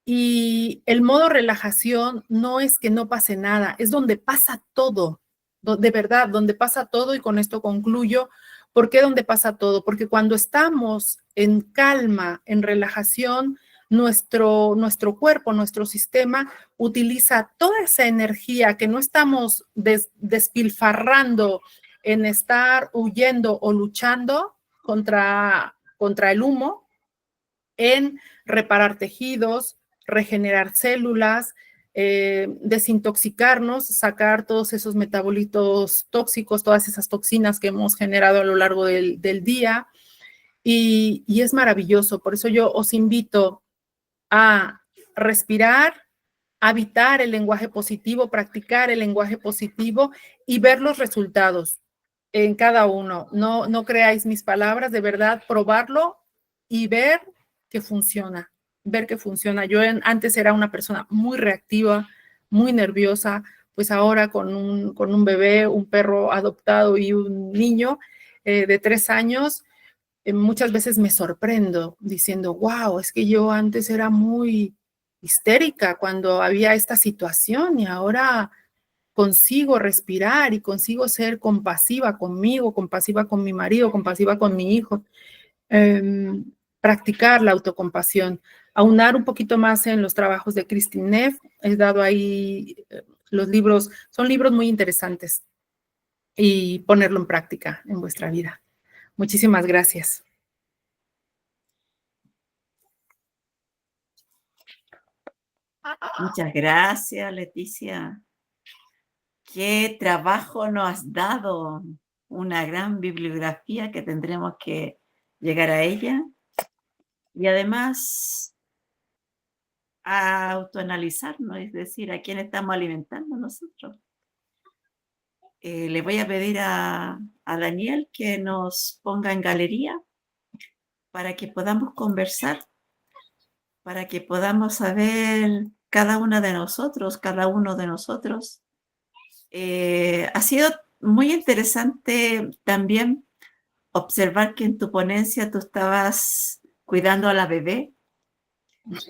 Y el modo relajación no es que no pase nada, es donde pasa todo, de verdad, donde pasa todo, y con esto concluyo. ¿Por qué donde pasa todo? Porque cuando estamos en calma, en relajación, nuestro cuerpo, nuestro sistema utiliza toda esa energía que no estamos despilfarrando en estar huyendo o luchando contra el humo, en reparar tejidos, regenerar células, desintoxicarnos, sacar todos esos metabolitos tóxicos, todas esas toxinas que hemos generado a lo largo del día. Y es maravilloso. Por eso yo os invito a respirar, habitar el lenguaje positivo, practicar el lenguaje positivo y ver los resultados en cada uno. No creáis mis palabras, de verdad, probarlo y ver que funciona, ver que funciona. Yo antes era una persona muy reactiva, muy nerviosa, pues ahora con un bebé, un perro adoptado y un niño de 3 años, muchas veces me sorprendo diciendo, wow, es que yo antes era muy histérica cuando había esta situación, y ahora consigo respirar y consigo ser compasiva conmigo, compasiva con mi marido, compasiva con mi hijo. Practicar la autocompasión, aunar un poquito más en los trabajos de Kristin Neff. He dado ahí los libros, son libros muy interesantes, y ponerlo en práctica en vuestra vida. Muchísimas gracias. Muchas gracias, Leticia. Qué trabajo nos has dado. Una gran bibliografía que tendremos que llegar a ella. Y además a autoanalizarnos, es decir, a quién estamos alimentando nosotros. Le voy a pedir a Daniel que nos ponga en galería para que podamos conversar, para que podamos saber cada uno de nosotros. Ha sido muy interesante también observar que en tu ponencia tú estabas cuidando a la bebé.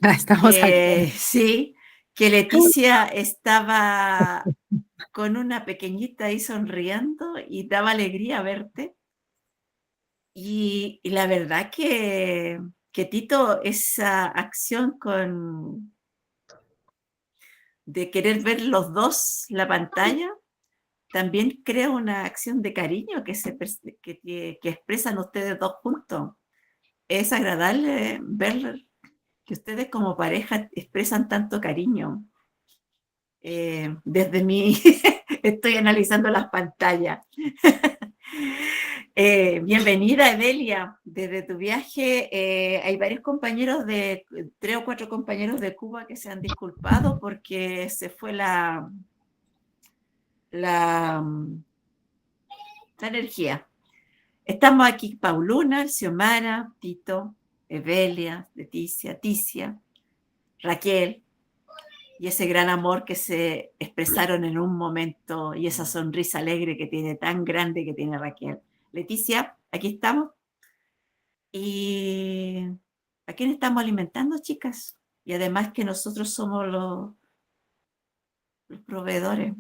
Estamos aquí. Sí, que Leticia estaba con una pequeñita ahí sonriendo y daba alegría verte. Y la verdad que Tito, esa acción de querer ver los dos la pantalla, también crea una acción de cariño que expresan ustedes dos juntos. Es agradable ver que ustedes como pareja expresan tanto cariño. Desde mí estoy analizando las pantallas. Bienvenida, Evelia. Desde tu viaje hay varios compañeros 3 o 4 compañeros de Cuba que se han disculpado porque se fue la energía. Estamos aquí Pauluna, Xiomara, Tito, Evelia, Leticia, Ticia, Raquel, y ese gran amor que se expresaron en un momento, y esa sonrisa alegre que tiene, tan grande que tiene Raquel. Leticia, aquí estamos. ¿Y a quién estamos alimentando, chicas? Y además que nosotros somos los proveedores.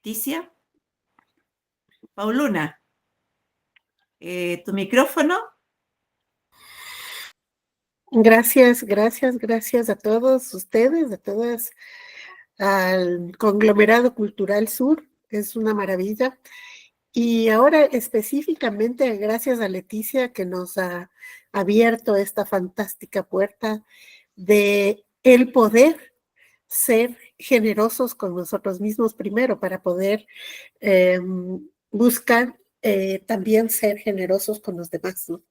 Ticia, Pauluna, tu micrófono. Gracias a todos ustedes, a todas, al conglomerado cultural sur. Es una maravilla. Y ahora específicamente gracias a Leticia que nos ha abierto esta fantástica puerta de el poder ser generosos con nosotros mismos primero para poder buscar también ser generosos con los demás, ¿no?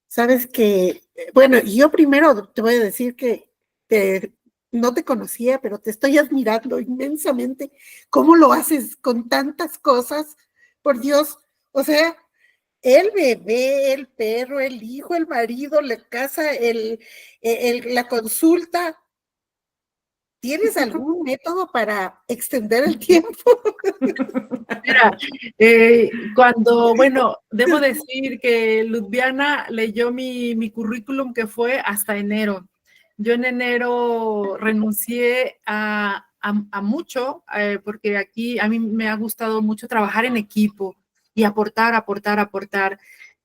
Sabes que, bueno, yo primero te voy a decir que no te conocía, pero te estoy admirando inmensamente cómo lo haces con tantas cosas, por Dios, o sea, el bebé, el perro, el hijo, el marido, la casa, la consulta. ¿Tienes algún método para extender el tiempo? Mira, bueno, debo decir que Ludviana leyó mi currículum que fue hasta enero. Yo en enero renuncié a mucho, porque aquí a mí me ha gustado mucho trabajar en equipo y aportar.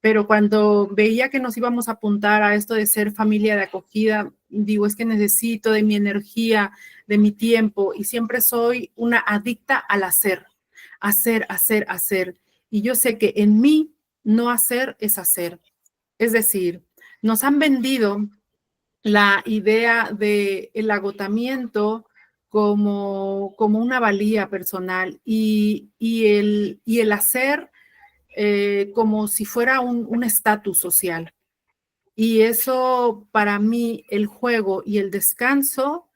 Pero cuando veía que nos íbamos a apuntar a esto de ser familia de acogida, digo, es que necesito de mi energía, de mi tiempo, y siempre soy una adicta al hacer. Y yo sé que en mí no hacer es hacer. Es decir, nos han vendido la idea del agotamiento como una valía personal y el hacer como si fuera un estatus social. Y eso para mí, el juego y el descanso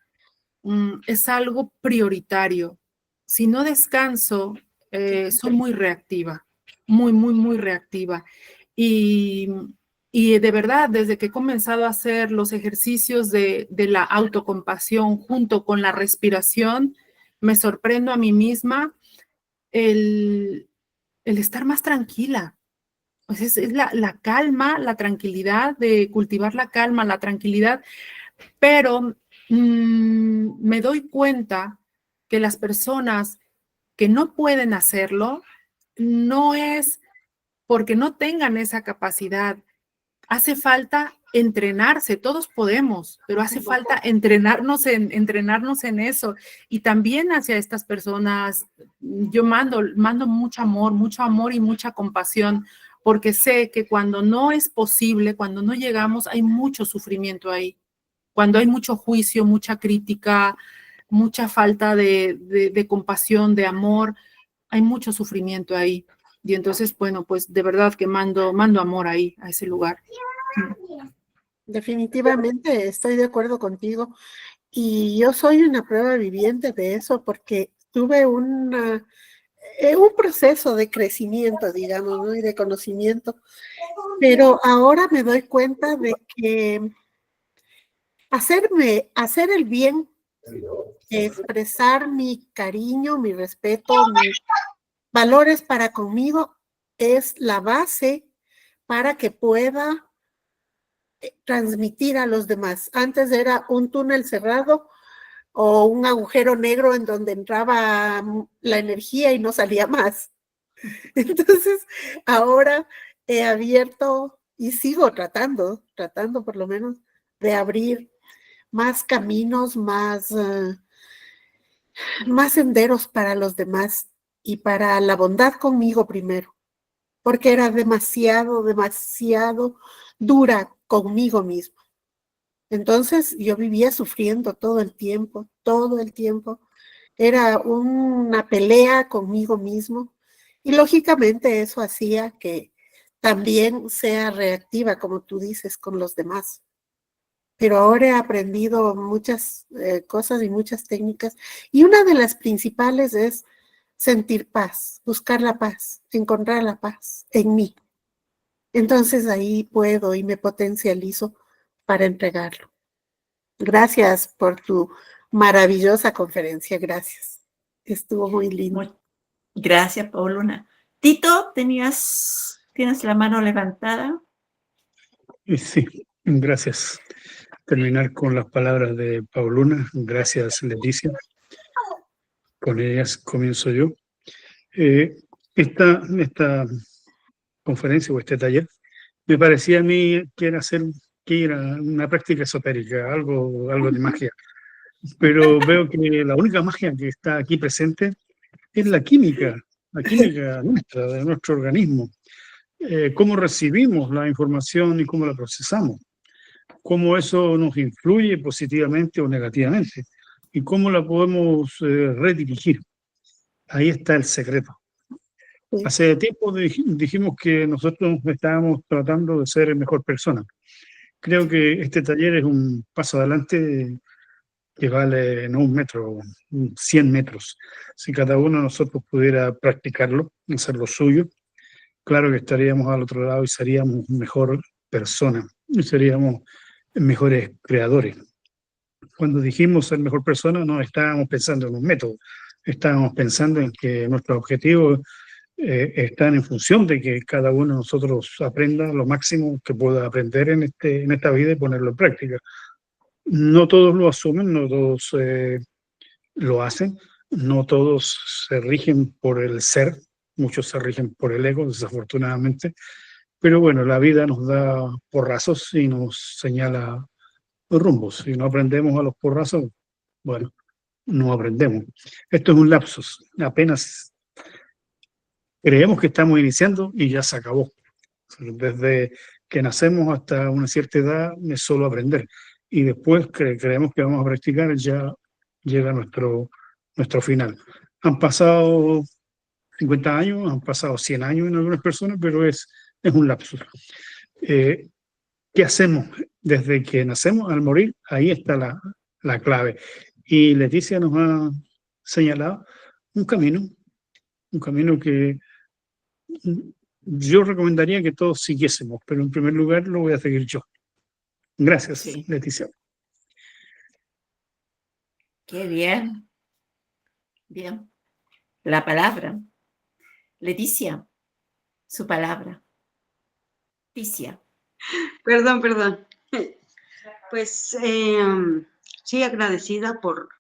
es algo prioritario. Si no descanso, soy muy reactiva, muy reactiva. Y, y de verdad, desde que he comenzado a hacer los ejercicios de la autocompasión junto con la respiración, me sorprendo a mí misma el estar más tranquila. Pues es la calma, la tranquilidad, de cultivar la calma, la tranquilidad, pero me doy cuenta que las personas que no pueden hacerlo no es porque no tengan esa capacidad. Hace falta entrenarse, todos podemos, pero hace falta entrenarnos en eso. Y también hacia estas personas, yo mando mucho amor y mucha compasión, porque sé que cuando no es posible, cuando no llegamos, hay mucho sufrimiento ahí. Cuando hay mucho juicio, mucha crítica, mucha falta de compasión, de amor, hay mucho sufrimiento ahí. Y entonces, bueno, pues de verdad que mando amor ahí, a ese lugar. Definitivamente estoy de acuerdo contigo y yo soy una prueba viviente de eso porque tuve un proceso de crecimiento, digamos, ¿no? Y de conocimiento, pero ahora me doy cuenta de que hacer el bien, expresar mi cariño, mi respeto, mis valores para conmigo es la base para que pueda transmitir a los demás. Antes era un túnel cerrado o un agujero negro en donde entraba la energía y no salía más. Entonces, ahora he abierto y sigo tratando por lo menos de abrir más caminos, más senderos para los demás y para la bondad conmigo primero, porque era demasiado dura conmigo mismo. Entonces yo vivía sufriendo todo el tiempo. Era una pelea conmigo mismo y lógicamente eso hacía que también sea reactiva, como tú dices, con los demás. Pero ahora he aprendido muchas cosas y muchas técnicas y una de las principales es sentir paz, buscar la paz, encontrar la paz en mí. Entonces ahí puedo y me potencializo para entregarlo. Gracias por tu maravillosa conferencia, gracias. Estuvo muy lindo. Gracias, Pauluna. Tito, ¿tienes la mano levantada? Sí, gracias. Terminar con las palabras de Pauluna. Gracias, Leticia. Con ellas comienzo yo. Esta conferencia o este taller me parecía a mí que era una práctica esotérica, algo de magia. Pero veo que la única magia que está aquí presente es la química la química nuestra, de nuestro organismo, cómo recibimos la información y cómo la procesamos, cómo eso nos influye positivamente o negativamente y cómo la podemos redirigir. Ahí está el secreto. Sí. Hace tiempo dijimos que nosotros estábamos tratando de ser mejor persona. Creo que este taller es un paso adelante que vale no 1 metro, 100 metros. Si cada uno de nosotros pudiera practicarlo, hacer lo suyo, claro que estaríamos al otro lado y seríamos mejor persona, y seríamos mejores creadores. Cuando dijimos ser mejor persona, no estábamos pensando en un método, estábamos pensando en que nuestros objetivos están en función de que cada uno de nosotros aprenda lo máximo que pueda aprender en esta vida y ponerlo en práctica. No todos lo asumen, no todos lo hacen, no todos se rigen por el ser, muchos se rigen por el ego, desafortunadamente, pero bueno, la vida nos da porrazos y nos señala los rumbos. Si no aprendemos a los porrazos, bueno, no aprendemos. Esto es un lapsus, apenas creemos que estamos iniciando y ya se acabó. Desde que nacemos hasta una cierta edad es solo aprender. Y después creemos que vamos a practicar, ya llega nuestro final. Han pasado 50 años, han pasado 100 años en algunas personas, pero es un lapsus. ¿Qué hacemos desde que nacemos al morir? Ahí está la clave. Y Leticia nos ha señalado un camino que yo recomendaría que todos siguiésemos, pero en primer lugar lo voy a seguir yo. Gracias, Sí. Leticia. Qué bien. Bien. La palabra. Leticia, su palabra. Leticia. Perdón. Pues sí, agradecida por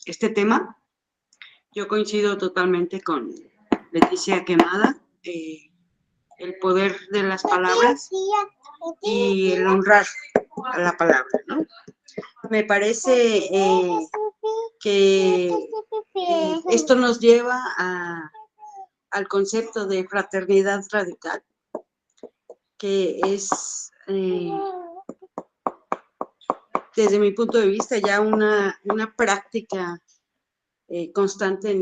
este tema. Yo coincido totalmente con Leticia Quemada, el poder de las palabras y el honrar a la palabra, ¿no? Me parece que esto nos lleva al concepto de fraternidad radical, que es, desde mi punto de vista, ya una práctica constante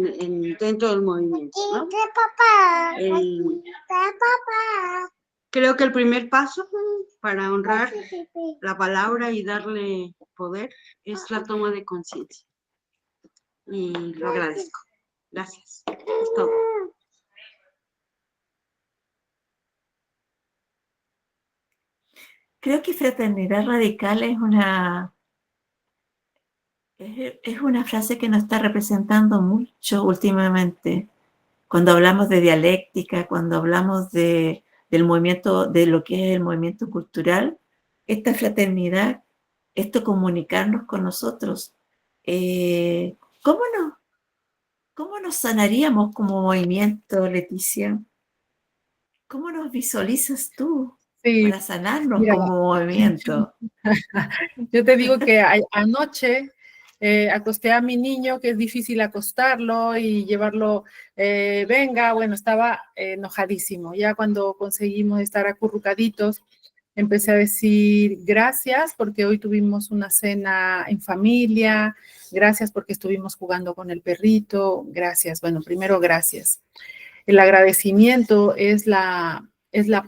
dentro del movimiento, ¿no? Creo que el primer paso para honrar la palabra y darle poder es la toma de conciencia. Y lo agradezco. Gracias. Es todo. Creo que fraternidad radical es una frase que nos está representando mucho últimamente. Cuando hablamos de dialéctica, cuando hablamos del movimiento, de lo que es el movimiento cultural, esta fraternidad, esto comunicarnos con nosotros, ¿cómo nos sanaríamos como movimiento, Leticia? ¿Cómo nos visualizas tú para sanarnos mira, como movimiento? Yo te digo que anoche acosté a mi niño, que es difícil acostarlo y llevarlo, bueno, estaba enojadísimo. Ya cuando conseguimos estar acurrucaditos, empecé a decir gracias porque hoy tuvimos una cena en familia, gracias porque estuvimos jugando con el perrito, gracias. Bueno, primero gracias. El agradecimiento es la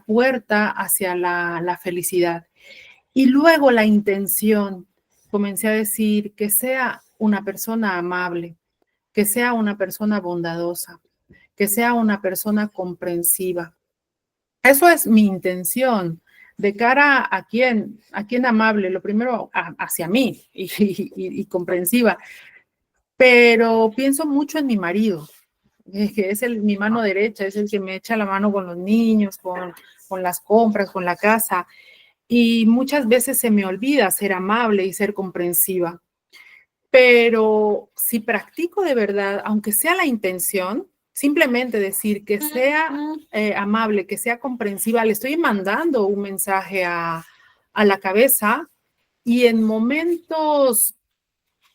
puerta hacia la felicidad. Y luego la intención, comencé a decir que sea una persona amable, que sea una persona bondadosa, que sea una persona comprensiva. Eso es mi intención. ¿De cara a quién amable? Lo primero hacia mí y comprensiva. Pero pienso mucho en mi marido, que es mi mano derecha, es el que me echa la mano con los niños, con las compras, con la casa. Y muchas veces se me olvida ser amable y ser comprensiva. Pero si practico de verdad, aunque sea la intención, simplemente decir que sea amable, que sea comprensiva, le estoy mandando un mensaje a la cabeza y en momentos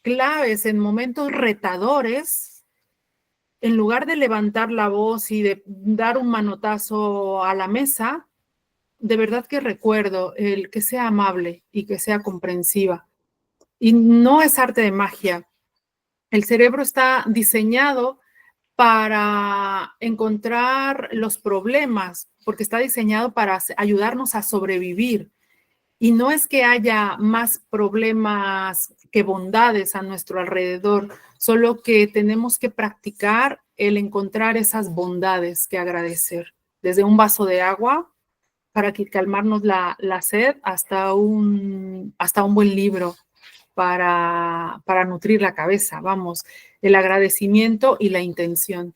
claves, en momentos retadores, en lugar de levantar la voz y de dar un manotazo a la mesa, de verdad que recuerdo el que sea amable y que sea comprensiva. Y no es arte de magia. El cerebro está diseñado para encontrar los problemas, porque está diseñado para ayudarnos a sobrevivir. Y no es que haya más problemas que bondades a nuestro alrededor, solo que tenemos que practicar el encontrar esas bondades que agradecer. Desde un vaso de agua para calmarnos la sed hasta un buen libro para nutrir la cabeza, vamos, el agradecimiento y la intención.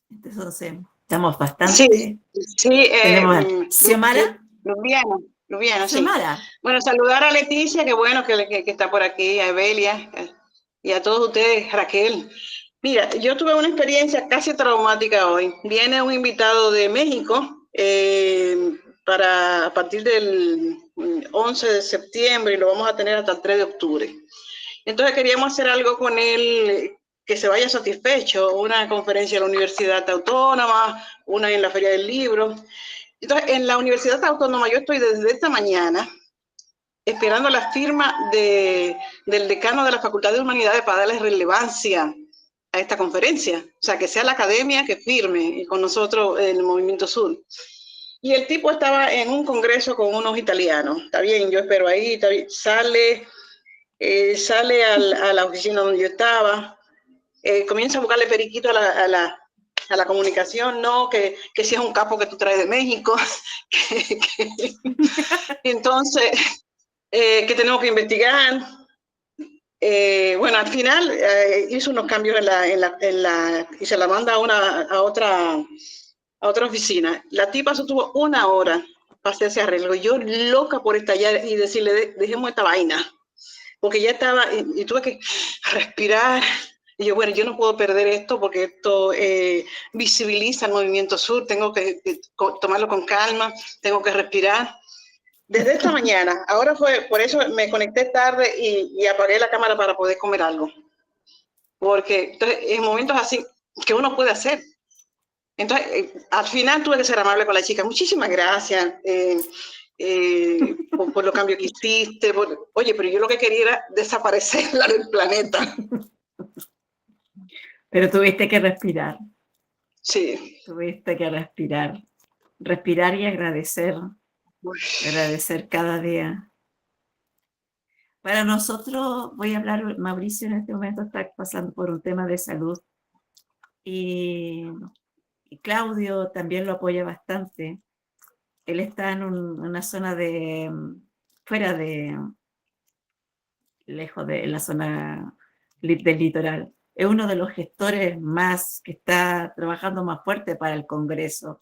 Entonces, estamos bastante... Sí, sí. ¿Xiomara? Lubiana, sí. Xiomara. Bueno, saludar a Leticia, que bueno que está por aquí, a Evelia y a todos ustedes, Raquel. Mira, yo tuve una experiencia casi traumática hoy. Viene un invitado de México a partir del 11 de septiembre y lo vamos a tener hasta el 3 de octubre. Entonces queríamos hacer algo con él que se vaya satisfecho, una conferencia en la Universidad Autónoma, una en la Feria del Libro. Entonces, en la Universidad Autónoma yo estoy desde esta mañana esperando la firma del decano de la Facultad de Humanidades para darle relevancia a esta conferencia. O sea, que sea la academia que firme con nosotros en el Movimiento Sur. Y el tipo estaba en un congreso con unos italianos. Está bien, yo espero ahí, está bien. Sale a la oficina donde yo estaba, comienza a buscarle periquito a la comunicación, no, que si es un capo que tú traes de México, entonces, que tenemos que investigar. Bueno, al final hizo unos cambios y se la manda a otra oficina. La tipa se tuvo 1 hora para hacer ese arreglo. Yo loca por estallar y decirle, dejemos esta vaina. Porque ya estaba, y tuve que respirar. Y yo, bueno, yo no puedo perder esto porque esto visibiliza el Movimiento Sur, tengo que tomarlo con calma, tengo que respirar. Desde esta mañana, ahora por eso me conecté tarde y apagué la cámara para poder comer algo. Porque entonces, en momentos así, que uno puede hacer. Entonces, al final tuve que ser amable con la chica. Muchísimas gracias. Por los cambios que hiciste. Oye, pero yo lo que quería era desaparecerla del planeta. Pero tuviste que respirar. Sí. Tuviste que respirar. Respirar y agradecer. Agradecer cada día. Para nosotros, voy a hablar, Mauricio en este momento está pasando por un tema de salud. Y Claudio también lo apoya bastante. Él está en una zona lejos de la zona del litoral. Es uno de los gestores más que está trabajando más fuerte para el Congreso.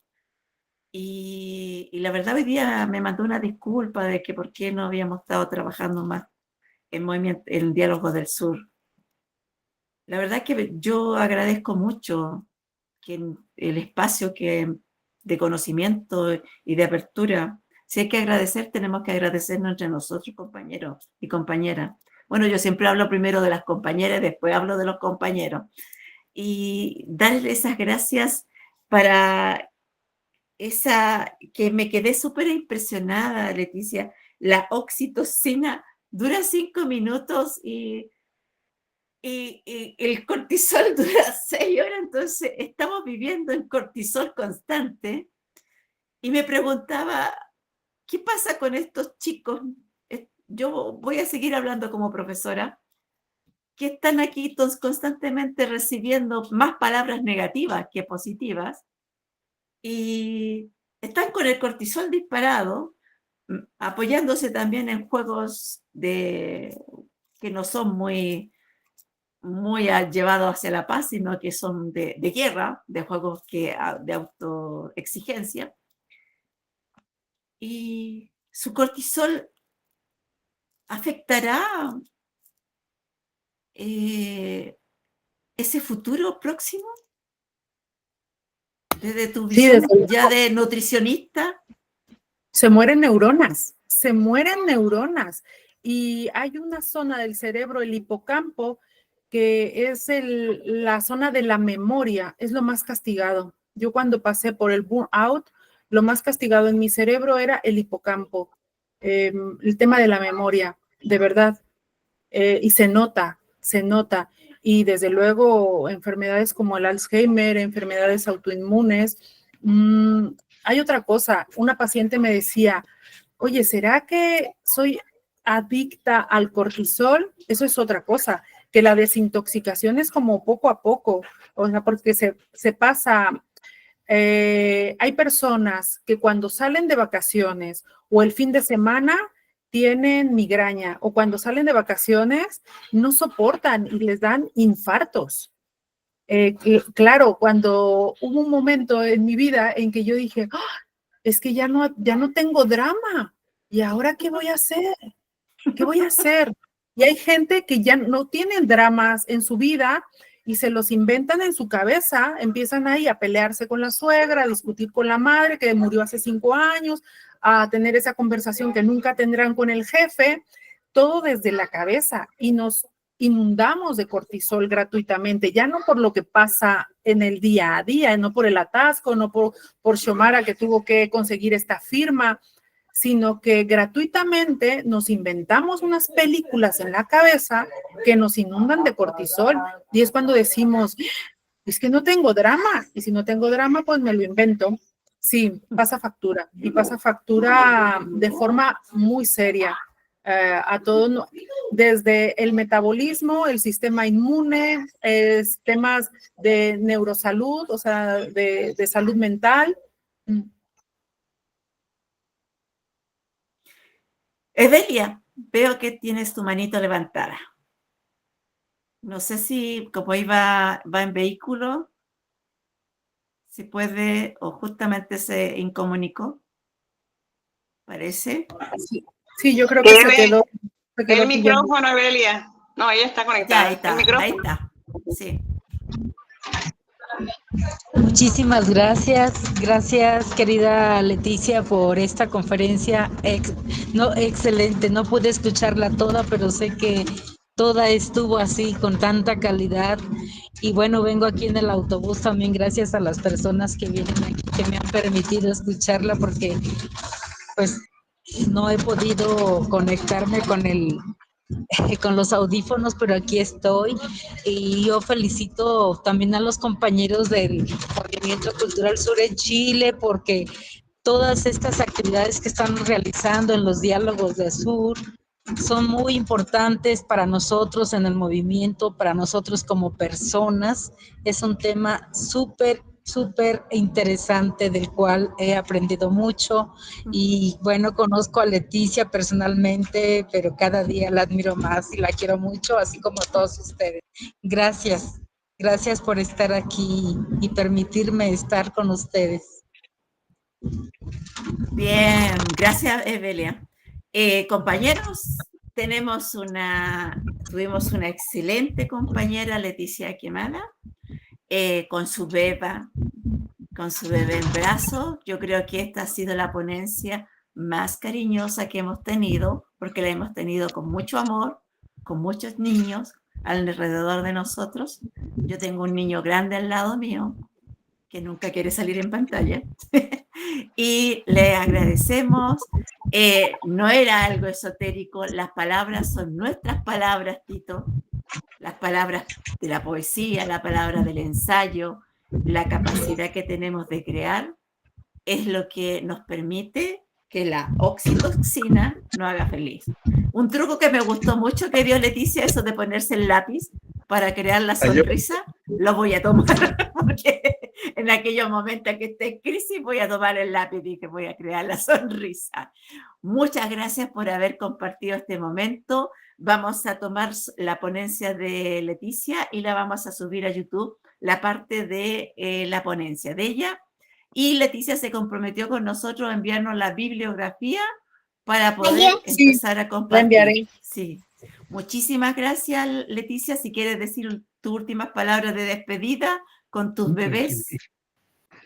Y la verdad hoy día me mandó una disculpa de que por qué no habíamos estado trabajando más en Diálogos del Sur. La verdad que yo agradezco mucho que el espacio de conocimiento y de apertura, si hay que agradecer, tenemos que agradecernos entre nosotros, compañeros y compañeras. Bueno, yo siempre hablo primero de las compañeras, después hablo de los compañeros. Y darle esas gracias para que me quedé súper impresionada, Leticia. La oxitocina dura 5 minutos y el cortisol dura 6 horas, entonces estamos viviendo en cortisol constante. Y me preguntaba, ¿qué pasa con estos chicos? Yo voy a seguir hablando como profesora, que están aquí constantemente recibiendo más palabras negativas que positivas y están con el cortisol disparado, apoyándose también en juegos que no son muy llevados hacia la paz, sino que son de guerra, de juegos de autoexigencia. Y su cortisol afectará ese futuro próximo. Desde tu visión ya de nutricionista. Se mueren neuronas. Y hay una zona del cerebro, el hipocampo, que es la zona de la memoria, es lo más castigado. Yo cuando pasé por el burnout, lo más castigado en mi cerebro era el hipocampo, el tema de la memoria, de verdad. Y se nota. Y desde luego enfermedades como el Alzheimer, enfermedades autoinmunes. Hay otra cosa, una paciente me decía, oye, ¿será que soy adicta al cortisol? Eso es otra cosa, que la desintoxicación es como poco a poco, o sea, porque se pasa. Hay personas que cuando salen de vacaciones o el fin de semana tienen migraña, o cuando salen de vacaciones no soportan y les dan infartos. Claro, cuando hubo un momento en mi vida en que yo dije, es que ya no tengo drama, ¿y ahora qué voy a hacer? ¿Qué voy a hacer? Y hay gente que ya no tienen dramas en su vida y se los inventan en su cabeza, empiezan ahí a pelearse con la suegra, a discutir con la madre que murió hace 5 años, a tener esa conversación que nunca tendrán con el jefe, todo desde la cabeza, y nos inundamos de cortisol gratuitamente, ya no por lo que pasa en el día a día, no por el atasco, no por Xiomara que tuvo que conseguir esta firma, sino que gratuitamente nos inventamos unas películas en la cabeza que nos inundan de cortisol, y es cuando decimos, es que no tengo drama, y si no tengo drama, pues me lo invento. Sí, pasa factura, y pasa factura de forma muy seria a todo, desde el metabolismo, el sistema inmune, temas de neurosalud, o sea, de salud mental. Evelia, veo que tienes tu manito levantada. No sé si como va en vehículo, si puede, o justamente se incomunicó, parece. Sí, yo creo que se quedó el micrófono, Evelia. No, ella está conectada. Ya, ahí está. Sí. Muchísimas gracias. Gracias, querida Leticia, por esta conferencia excelente. No pude escucharla toda, pero sé que toda estuvo así, con tanta calidad. Y bueno, vengo aquí en el autobús también gracias a las personas que vienen aquí, que me han permitido escucharla, porque pues no he podido conectarme con los audífonos, pero aquí estoy. Y yo felicito también a los compañeros del Movimiento Cultural Sur en Chile, porque todas estas actividades que están realizando en los diálogos de Sur son muy importantes para nosotros en el movimiento, para nosotros como personas. Es un tema súper interesante, del cual he aprendido mucho. Y bueno, conozco a Leticia personalmente, pero cada día la admiro más y la quiero mucho, así como a todos ustedes. Gracias por estar aquí y permitirme estar con ustedes. Bien, gracias, Evelia. Compañeros, tuvimos una excelente compañera, Leticia Quemada, con su bebé en brazos. Yo creo que esta ha sido la ponencia más cariñosa que hemos tenido, porque la hemos tenido con mucho amor, con muchos niños alrededor de nosotros. Yo tengo un niño grande al lado mío, que nunca quiere salir en pantalla, y le agradecemos. No era algo esotérico, las palabras son nuestras palabras, Tito, las palabras de la poesía, la palabra del ensayo, la capacidad que tenemos de crear, es lo que nos permite que la oxitocina nos haga feliz. Un truco que me gustó mucho que dio Leticia, eso de ponerse el lápiz para crear la sonrisa, lo voy a tomar, porque en aquellos momentos que esté en crisis voy a tomar el lápiz y que voy a crear la sonrisa. Muchas gracias por haber compartido este momento. Vamos a tomar la ponencia de Leticia y la vamos a subir a YouTube, la parte de la ponencia de ella. Y Leticia se comprometió con nosotros a enviarnos la bibliografía para poder empezar a compartir. La enviaré. Sí. Muchísimas gracias, Leticia. Si quieres decir tus últimas palabras de despedida con tus bebés.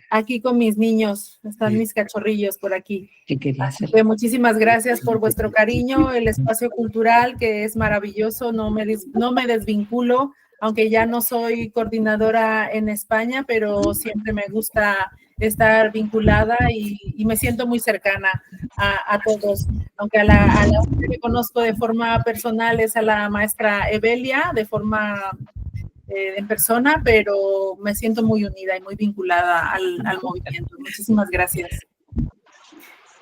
Aquí con mis niños, están mis cachorrillos por aquí. Así que muchísimas gracias por vuestro cariño, el espacio cultural que es maravilloso, no me desvinculo aunque ya no soy coordinadora en España, pero siempre me gusta estar vinculada y me siento muy cercana a todos. Aunque a la única que conozco de forma personal es a la maestra Evelia, de forma en persona, pero me siento muy unida y muy vinculada al movimiento. Muchísimas gracias.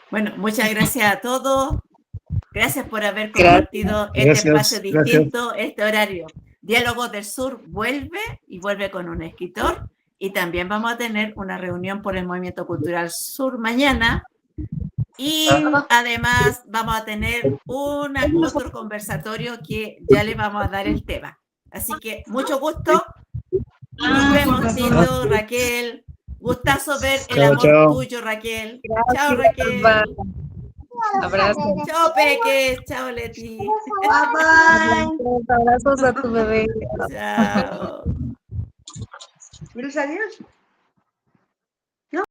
Bueno, muchas gracias a todos. Gracias por haber compartido este espacio distinto, este horario. Diálogos del Sur vuelve y vuelve con un escritor, y también vamos a tener una reunión por el Movimiento Cultural Sur mañana, y además vamos a tener otro conversatorio que ya le vamos a dar el tema. Así que mucho gusto. Nos vemos, Tito, Raquel. Gustazo ver el amor tuyo, Raquel. Gracias. Chao, Raquel. Abrazo. Chao, Peque. Chao, Leti. Abrazos a tu bebé. Chao. Gracias a Dios.